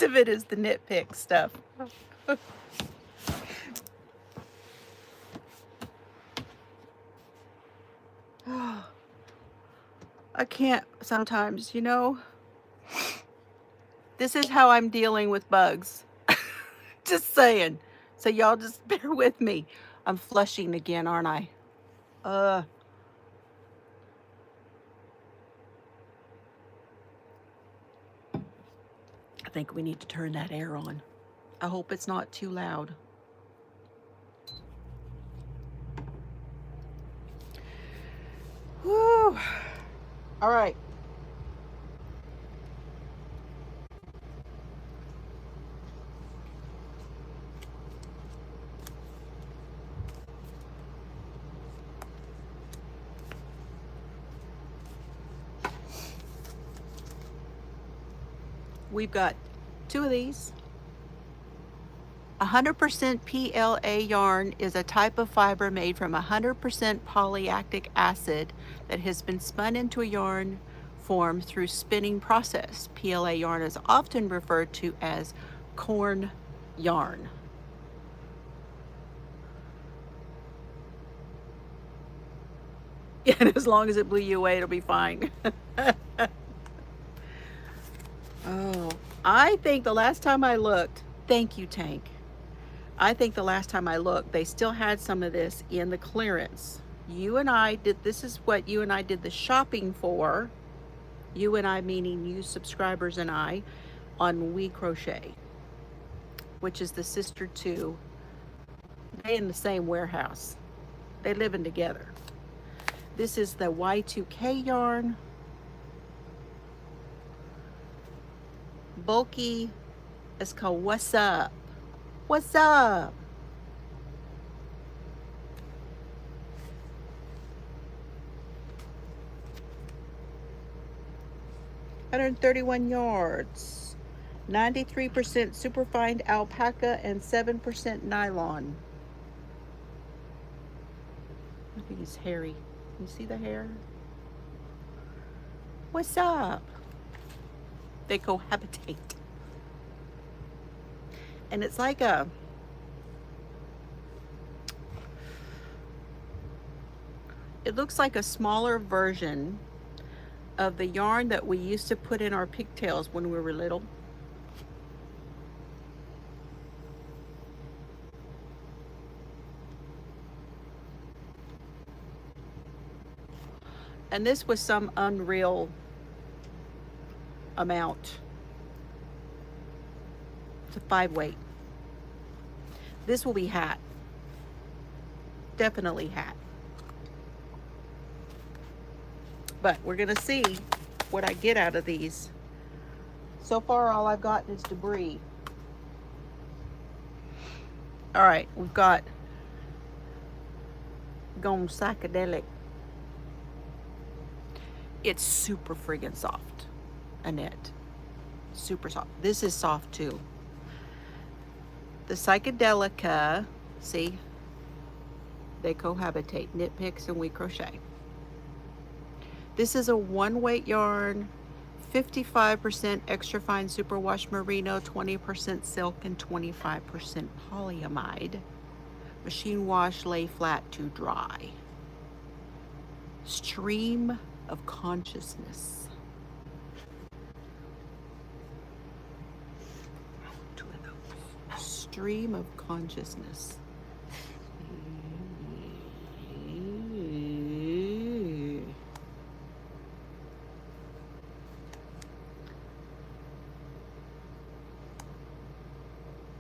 of it is the nitpick stuff. I can't sometimes, you know. This is how I'm dealing with bugs. Just saying. So y'all just bear with me. I'm flushing again, aren't I? I think we need to turn that air on. I hope it's not too loud. Whew. All right. We've got 2 of these. 100% PLA yarn is a type of fiber made from 100% polylactic acid that has been spun into a yarn form through spinning process. PLA yarn is often referred to as corn yarn. And as long as it blew you away, it'll be fine. Oh, I think the last time I looked, thank you, Tank. I think the last time I looked, they still had some of this in the clearance. You and I did, this is what you and I did the shopping for. You and I meaning you subscribers and I, on We Crochet, which is the sister to, they in the same warehouse. They living together. This is the Y2K yarn. Bulky. It's called What's Up? What's up? $131 yards. 93% superfine alpaca and 7% nylon. Look at he's hairy. You see the hair? What's up? They cohabitate. And it's like a, it looks like a smaller version of the yarn that we used to put in our pigtails when we were little. And this was some unreal amount. It's a 5-weight. This will be hat. Definitely hat. But we're gonna see what I get out of these. So far, all I've gotten is debris. All right, we've got Gone Psychedelic. It's super friggin' soft, Annette. super soft. This is soft too. The Psychedelica, see, they cohabitate. Knit picks and we crochet. This is a 1-weight yarn, 55% extra fine superwash merino, 20% silk, and 25% polyamide. Machine wash, lay flat to dry. Stream of consciousness. Two of those. Stream of consciousness.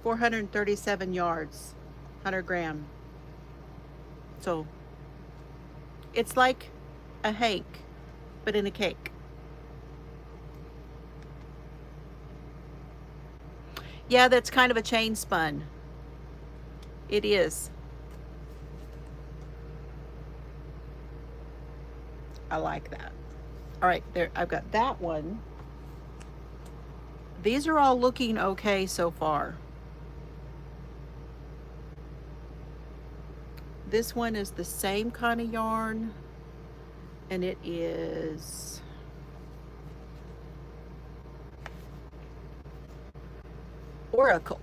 $437 yards, 100 gram. So it's like a hank, but in a cake. Yeah, that's kind of a chain spun. It is. I like that. All right, there, I've got that one. These are all looking okay so far. This one is the same kind of yarn, and it is Oracle.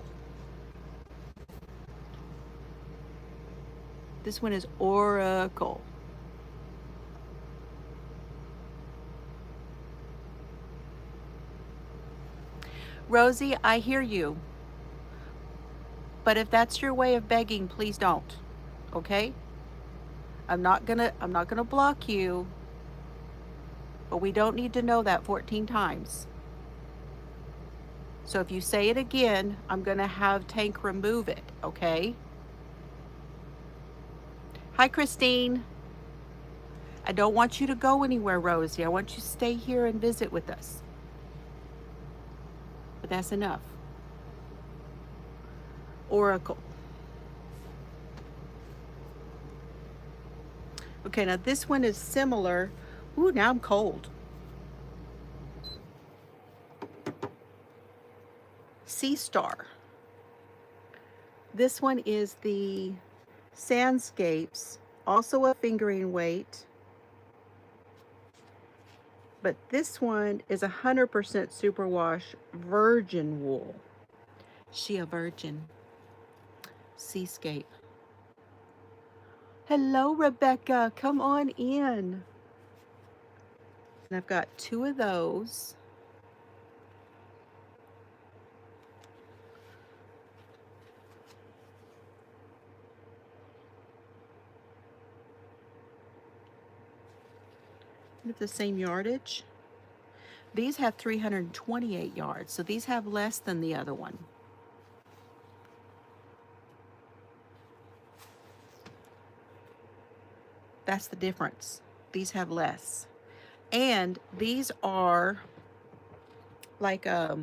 This one is Oracle. Rosie, I hear you. But if that's your way of begging, please don't. Okay? I'm not gonna block you. But we don't need to know that 14 times. So if you say it again, I'm gonna have Tank remove it, okay? Hi, Christine. I don't want you to go anywhere, Rosie. I want you to stay here and visit with us. But that's enough. Oracle. Okay, now this one is similar. Ooh, now I'm cold. Sea Star. This one is the Sandscapes, also a fingering weight. But this one is 100% superwash virgin wool. She a virgin. Seascape. Hello, Rebecca. Come on in. And I've got 2 of those. With the same yardage. These have 328 yards, so these have less than the other one. That's the difference. These have less. And these are like a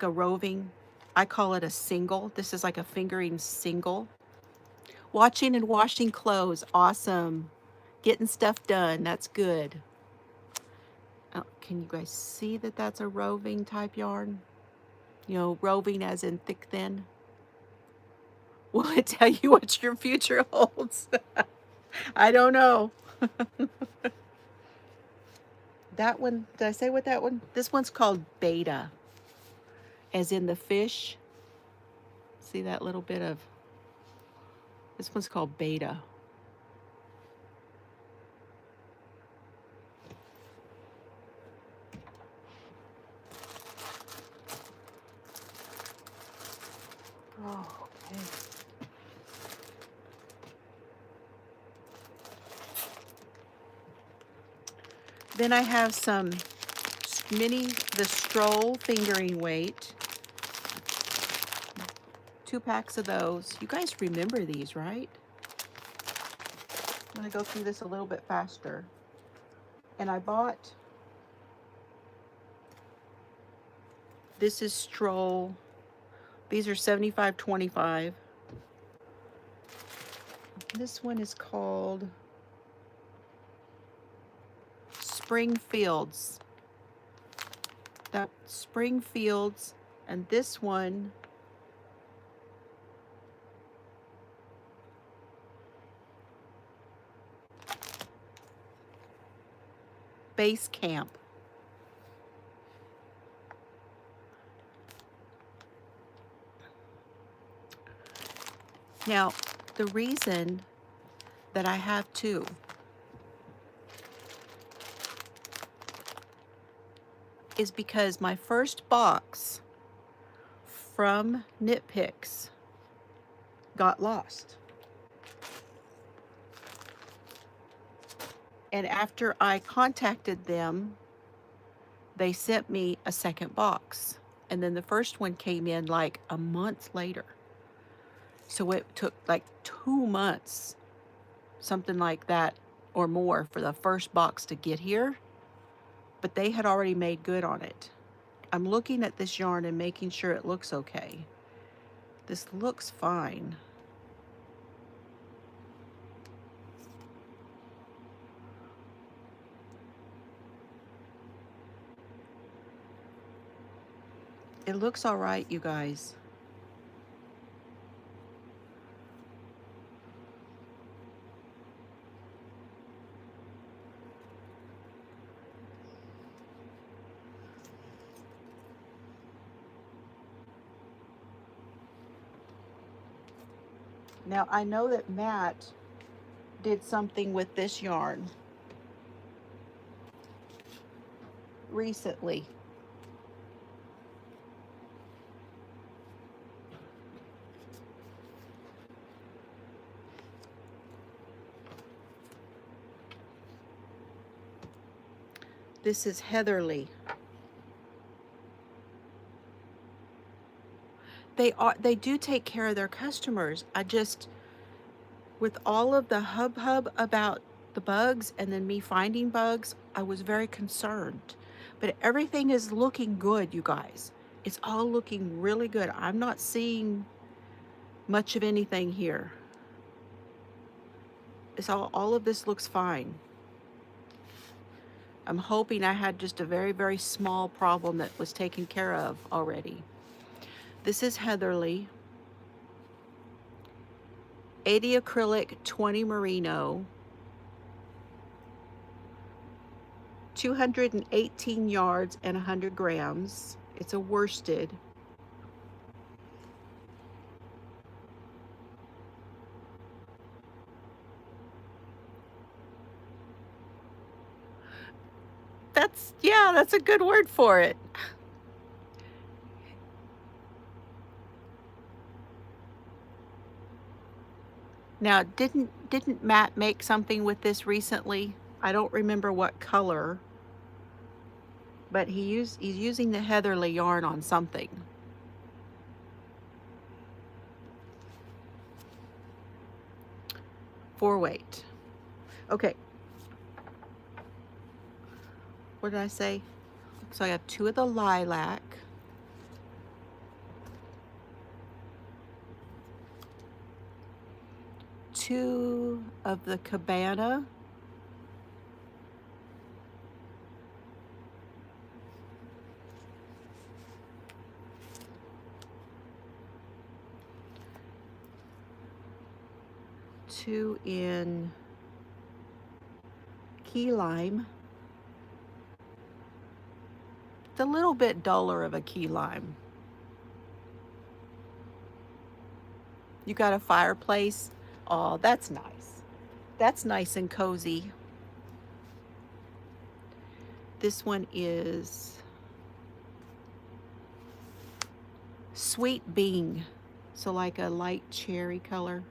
roving. I call it a single. This is like a fingering single. Watching and washing clothes. Awesome. Getting stuff done. That's good. Oh, can you guys see that that's a roving type yarn? You know, roving as in thick, thin. Will it tell you what your future holds? I don't know. That one, did I say what that one? This one's called Beta, as in the fish. See that little bit of, this one's called Beta. Oh, okay. Then I have some the Stroll fingering weight. 2 packs of those. You guys remember these, right? I'm gonna go through this a little bit faster. And I bought, this is Stroll. These are 75-25. This one is called Springfields. That Springfields, and this one Base Camp. Now, the reason that I have two is because my first box from Knit Picks got lost. And after I contacted them, they sent me a second box. And then the first one came in like a month later. So it took like 2 months, something like that or more, for the first box to get here. But they had already made good on it. I'm looking at this yarn and making sure it looks okay. This looks fine. It looks all right, you guys. Now, I know that Matt did something with this yarn recently. This is Heatherly. They do take care of their customers. I just, with all of the hubbub about the bugs and then me finding bugs, I was very concerned. But everything is looking good, you guys. It's all looking really good. I'm not seeing much of anything here. It's all of this looks fine. I'm hoping I had just a very, very small problem that was taken care of already. This is Heatherly. 80 acrylic, 20 merino. 218 yards and 100 grams. It's a worsted. That's a good word for it. Now, didn't Matt make something with this recently? I don't remember what color, but he's using the Heatherly yarn on something. Four weight. Okay. What did I say? So I have two of the lilac. Two of the cabana. Two in key lime. It's a little bit duller of a key lime. You got a fireplace? Oh, that's nice. That's nice and cozy. This one is Sweet Bean. So like a light cherry color.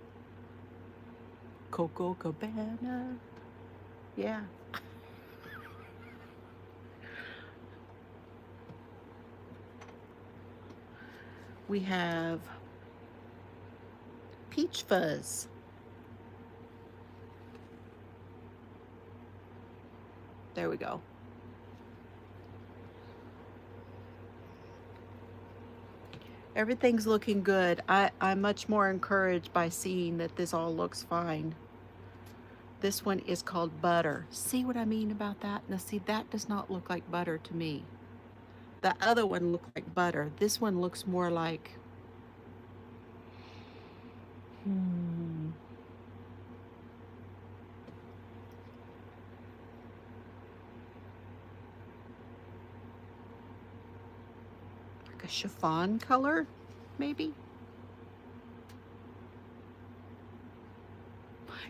Coco Cabana. Yeah. We have Peach Fuzz. There we go. Everything's looking good. I'm much more encouraged by seeing that this all looks fine. This one is called Butter. See what I mean about that? Now see, that does not look like butter to me. The other one looked like butter. This one looks more like, like a chiffon color, maybe?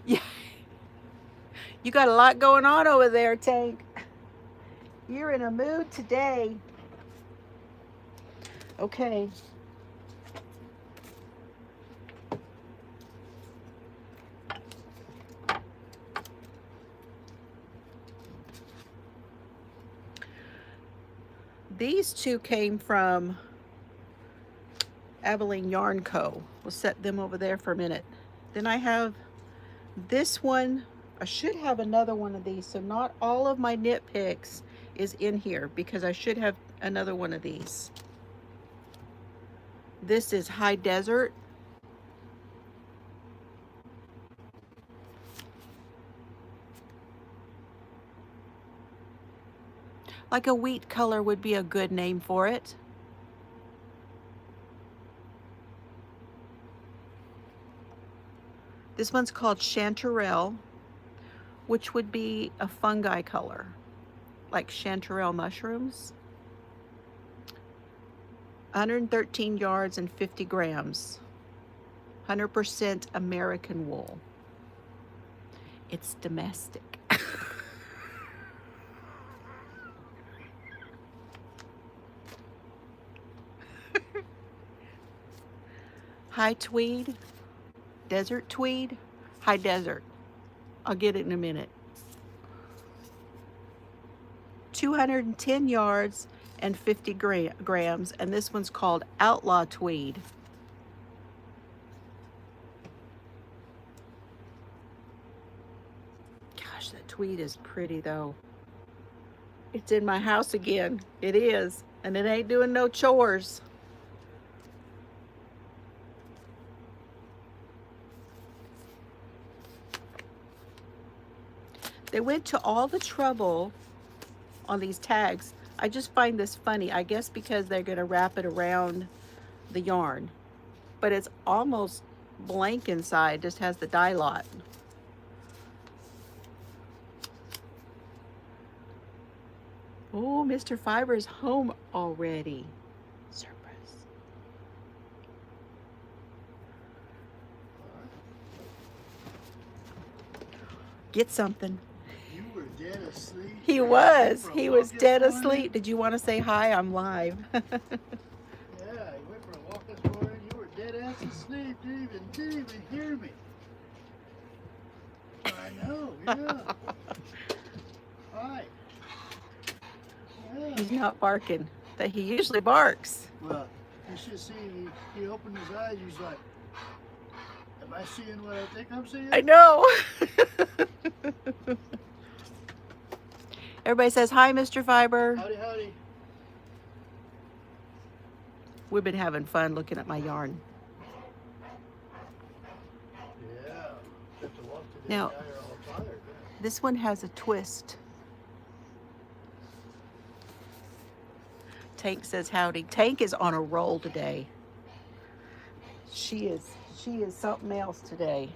Yeah. You got a lot going on over there, Tank. You're in a mood today. Okay. These two came from Abilene Yarn Co. We'll set them over there for a minute. Then I have this one. I should have another one of these, so not all of my knit picks is in here because I should have another one of these. This is High Desert. Like a wheat color would be a good name for it. This one's called Chanterelle, which would be a fungi color, like chanterelle mushrooms. 113 yards and 50 grams. 100% American wool. It's domestic. High tweed, desert tweed, high desert. I'll get it in a minute. 210 yards and 50 grams, and this one's called Outlaw Tweed. Gosh, that tweed is pretty though. It's in my house again. It is, and it ain't doing no chores. They went to all the trouble on these tags. I just find this funny, I guess because they're gonna wrap it around the yarn, but it's almost blank inside, just has the dye lot. Oh, Mr. Fiber's home already. Surprise. Get something. Dead asleep. He was. He was dead asleep. Did you want to say hi? I'm live. Yeah, you went for a walk this morning. You were dead ass asleep. Didn't even hear me. I know. Yeah. Hi. Yeah. He's not barking. That he usually barks. Well, you should see. He opened his eyes. He's like, "Am I seeing what I think I'm seeing?" I know. Everybody says, hi, Mr. Fiber. Howdy, howdy. We've been having fun looking at my yarn. Yeah. Have to walk today. Now, You're all tired, this one has a twist. Tank says howdy. Tank is on a roll today. She is something else today.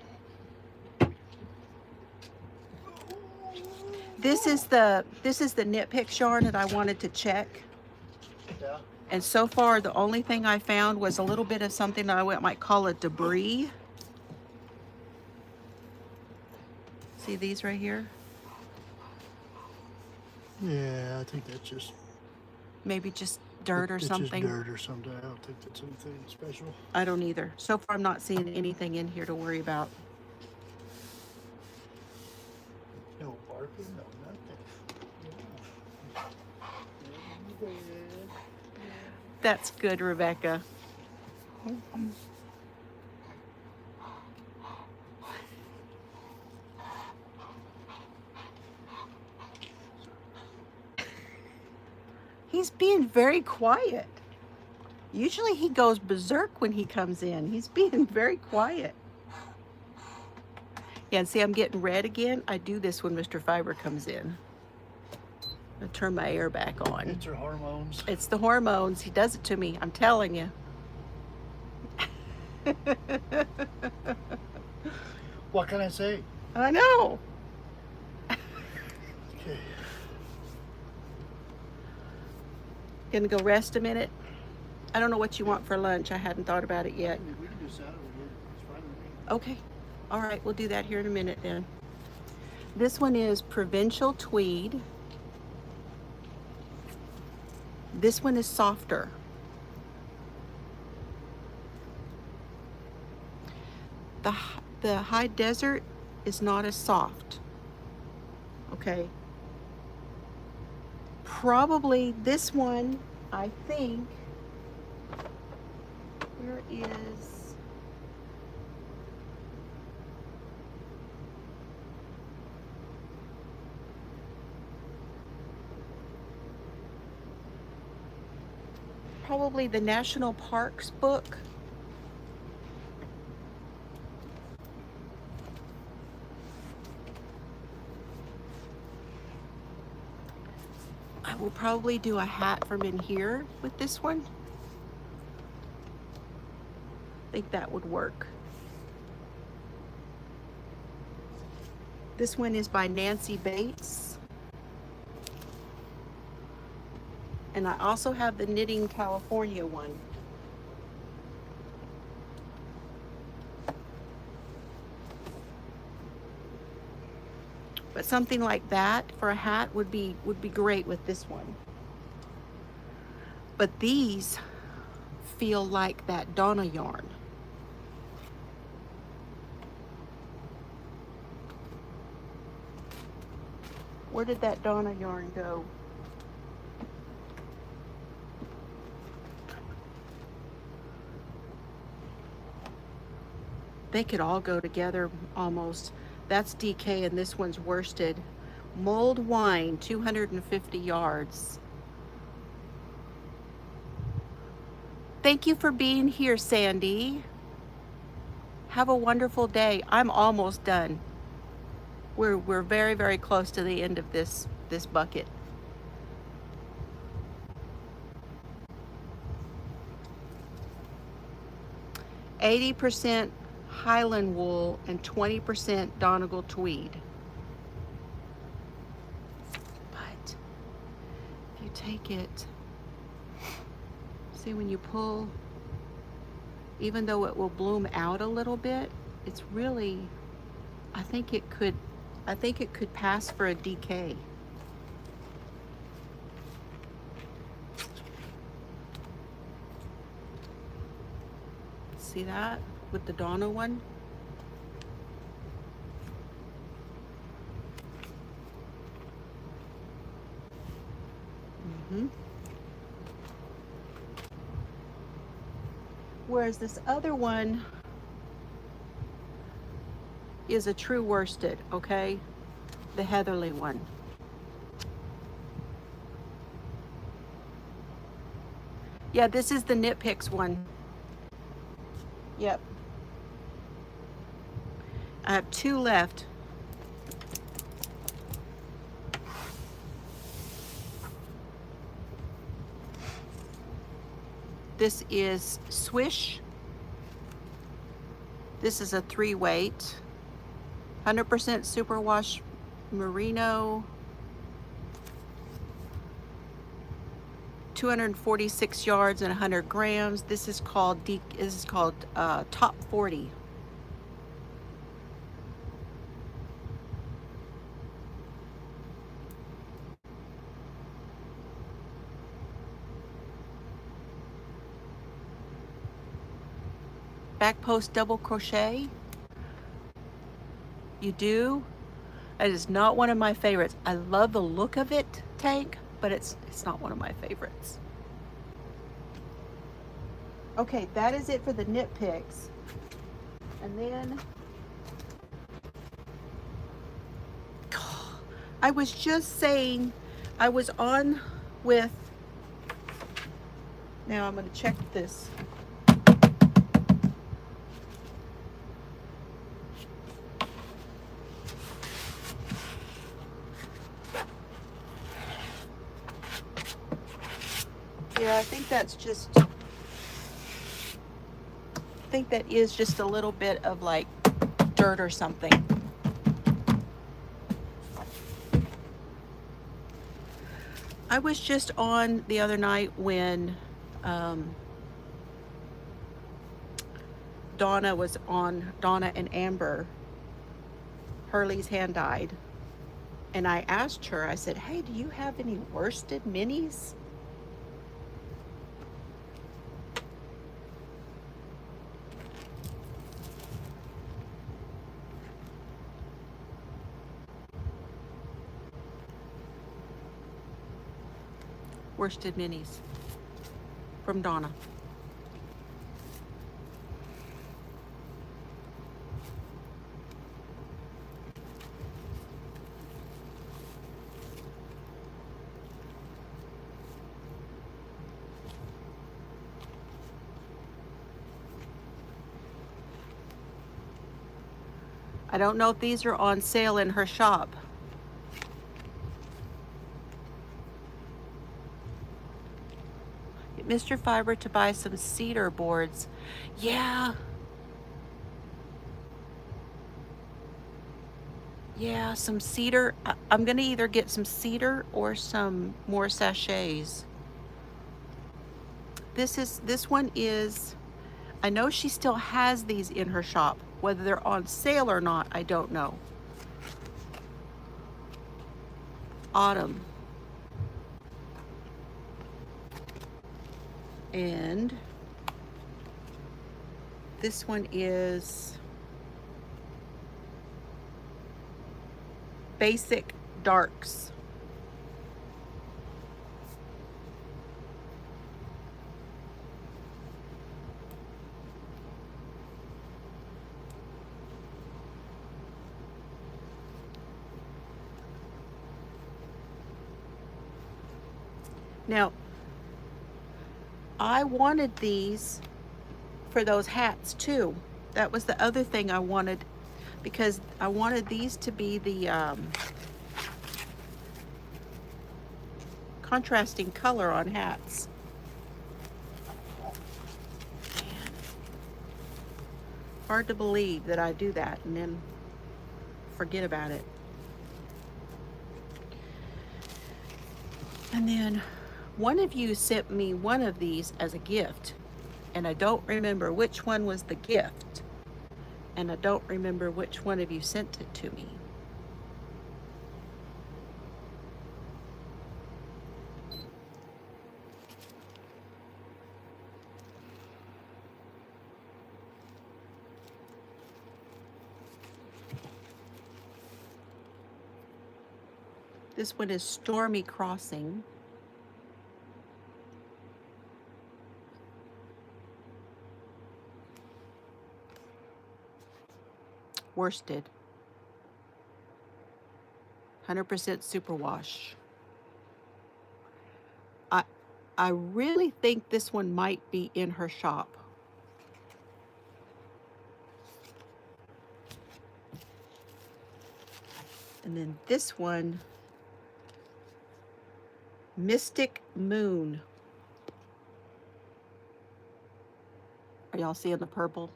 This is the Knit Picks yarn that I wanted to check. Yeah. And so far the only thing I found was a little bit of something I might call a debris. See these right here? Yeah, I think that's just Maybe just dirt or it's something. Just dirt or something. I don't think that's anything special. I don't either. So far I'm not seeing anything in here to worry about. No barking, no nothing. Yeah. That's good, Rebecca. He's being very quiet. Usually he goes berserk when he comes in. He's being very quiet. Yeah, and see, I'm getting red again. I do this when Mr. Fiber comes in. I turn my air back on. It's her hormones. It's the hormones. He does it to me. I'm telling you. What can I say? I know. Okay. Gonna go rest a minute. I don't know what you want for lunch. I hadn't thought about it yet. We can do salad again. It's fine with me. Okay. All right, we'll do that here in a minute then. This one is provincial tweed. This one is softer. The high desert is not as soft. Okay. Probably this one, I think, where is, probably the National Parks book. I will probably do a hat from in here with this one. I think that would work. This one is by Nancy Bates. And I also have the Knitting California one. But something like that for a hat would be great with this one. But these feel like that Donna yarn. Where did that Donna yarn go? They could all go together almost. That's DK and this one's worsted. Mulled wine, 250 yards. Thank you for being here, Sandy. Have a wonderful day. I'm almost done. We're very, very close to the end of this bucket. %, Highland wool and 20% Donegal tweed. But if you take it, see when you pull, even though it will bloom out a little bit, it's really, I think it could pass for a DK. See that with the Donna one? Whereas this other one is a true worsted, okay? The Heatherly one. Yeah, this is the Knit Picks one. Yep. I have 2 left. This is Swish. This is a 3-weight. 100% superwash merino. 246 yards and 100 grams. This is called Top 40. Back post double crochet. You do? It is not one of my favorites. I love the look of it, Tank, but it's not one of my favorites. Okay, that is it for the Knit Picks. And then I was just saying, I was on with, now I'm going to check this. Yeah, I think that's just, I think that is just a little bit of like dirt or something. I was just on the other night when um, Donna was on, Donna and Amber, Hurley's hand dyed. And I asked her, I said, hey, do you have any worsted minis? Worsted minis from Donna. I don't know if these are on sale in her shop. Get Mr. Fiber to buy some cedar boards. Yeah. Yeah, some cedar. I'm gonna either get some cedar or some more sachets. This one is, I know she still has these in her shop. Whether they're on sale or not, I don't know. Autumn. And this one is Basic Darks. Now, I wanted these for those hats too. That was the other thing I wanted, because I wanted these to be the contrasting color on hats. Man, hard to believe that I do that and then forget about it. And then one of you sent me one of these as a gift, and I don't remember which one was the gift, and I don't remember which one of you sent it to me. This one is Stormy Crossing. Worsted. 100% superwash. I really think this one might be in her shop. And then this one, Mystic Moon. Are y'all seeing the purple?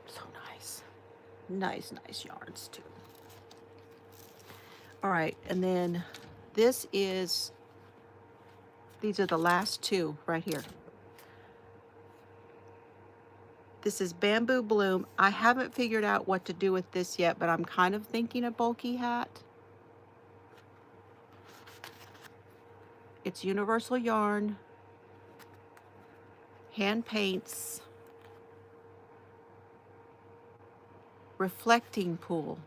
So nice. Nice yarns too. All right, and then this is, these are the last two right here. This is Bamboo Bloom. I haven't figured out what to do with this yet, but I'm kind of thinking a bulky hat. It's universal yarn, hand paints, reflecting pool.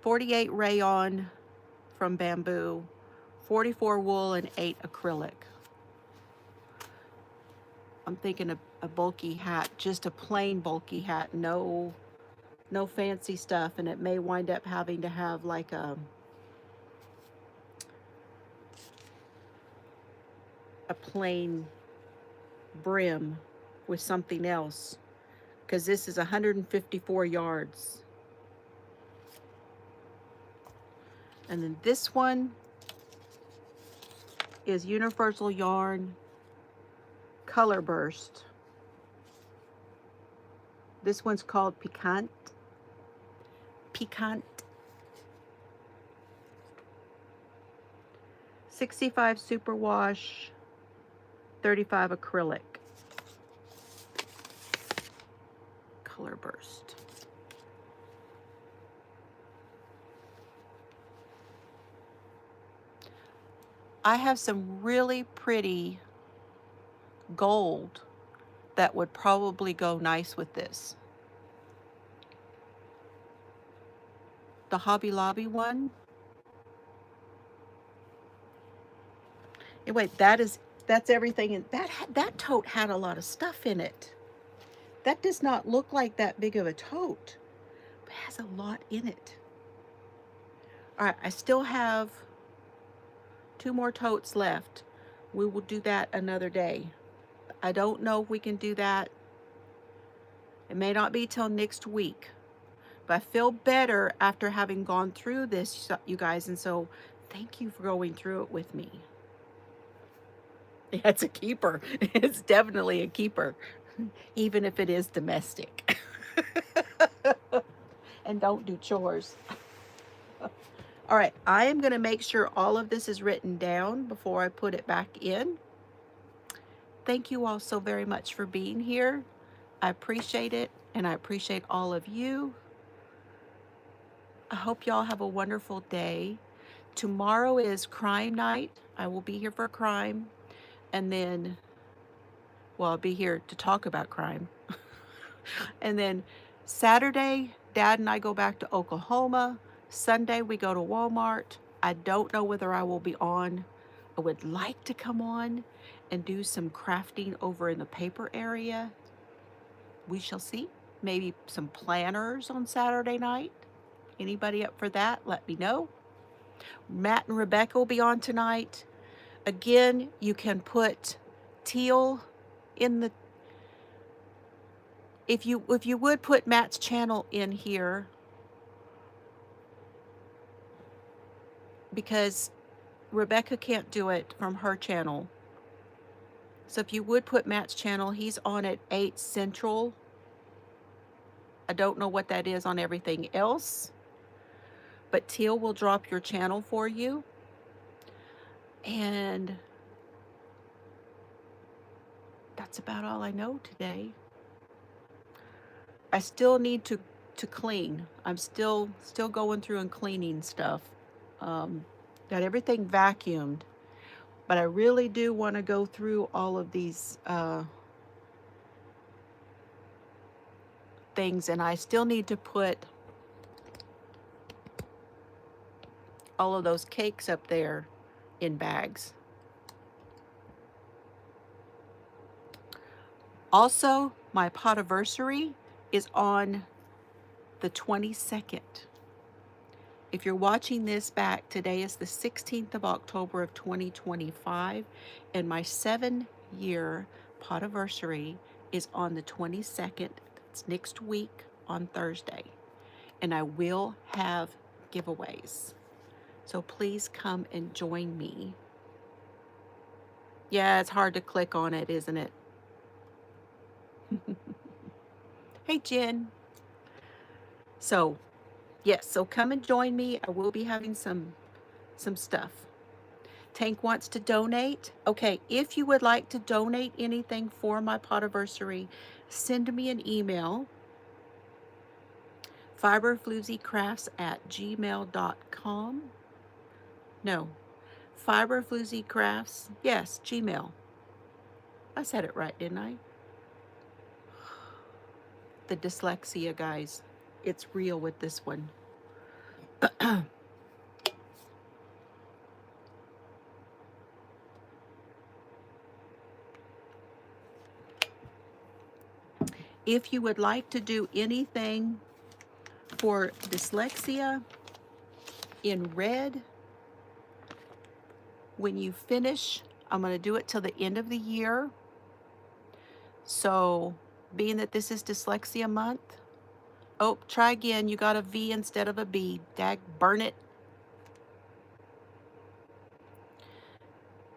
$48 rayon from Bamboo, 44 wool, and 8 acrylic. I'm thinking a bulky hat, just a plain bulky hat, no fancy stuff, and it may wind up having to have like a a plain brim with something else, because this is 154 yards. And then this one is Universal Yarn Color Burst. This one's called Piquant. Piquant. 65 superwash, 35 acrylic. Color Burst. I have some really pretty gold that would probably go nice with this. The Hobby Lobby one. Anyway, that's everything. And that tote had a lot of stuff in it. That does not look like that big of a tote, but it has a lot in it. All right, I still have 2 more totes left. We will do that another day. I don't know if we can do that. It may not be till next week, but I feel better after having gone through this, you guys, and so thank you for going through it with me. Yeah, it's a keeper. It's definitely a keeper, even if it is domestic. And don't do chores. All right, I am going to make sure all of this is written down before I put it back in. Thank you all so very much for being here. I appreciate it, and I appreciate all of you. I hope y'all have a wonderful day. Tomorrow is crime night. I will be here for crime. And then, well, I'll be here to talk about crime. And then Saturday, Dad and I go back to Oklahoma. Sunday, we go to Walmart. I don't know whether I will be on. I would like to come on and do some crafting over in the paper area. We shall see. Maybe some planners on Saturday night. Anybody up for that? Let me know. Matt and Rebecca will be on tonight. Again, you can put teal in the, if you would put Matt's channel in here, because Rebecca can't do it from her channel. So if you would put Matt's channel, he's on at 8 Central. I don't know what that is on everything else, but teal will drop your channel for you. And that's about all I know today. I still need to clean. I'm still going through and cleaning stuff. Got everything vacuumed, but I really do want to go through all of these things, and I still need to put all of those cakes up there in bags. Also, my potiversary is on the 22nd. If you're watching this back, today is the 16th of October of 2025, and my 7-year potiversary is on the 22nd. It's next week on Thursday, and I will have giveaways. So please come and join me. Yeah, it's hard to click on it, isn't it? Hey, Jen. So, yes, so come and join me. I will be having some stuff. Tank wants to donate. Okay, if you would like to donate anything for my potiversary, send me an email. FiberFloozieCrafts@gmail.com. No, FiberFloozieCrafts. Yes, Gmail. I said it right, didn't I? The dyslexia, guys. It's real with this one. If you would like to do anything for dyslexia in red, when you finish I'm going to do it till the end of the year. So, being that this is Dyslexia month, oh, try again. You got a V instead of a B. Dag burn it.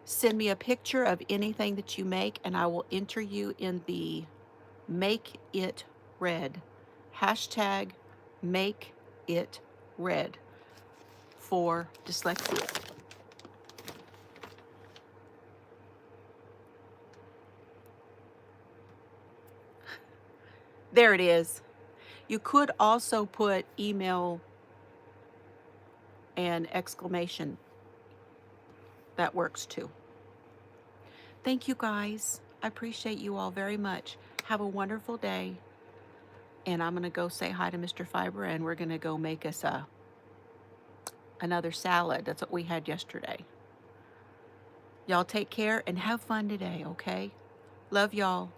Send me a picture of anything that you make, and I will enter you in the Make It Red. Hashtag Make It Red for dyslexia. There it is. You could also put email and exclamation. That works too. Thank you guys. I appreciate you all very much. Have a wonderful day. And I'm going to go say hi to Mr. Fiber, and we're going to go make us another salad. That's what we had yesterday. Y'all take care and have fun today, okay? Love y'all.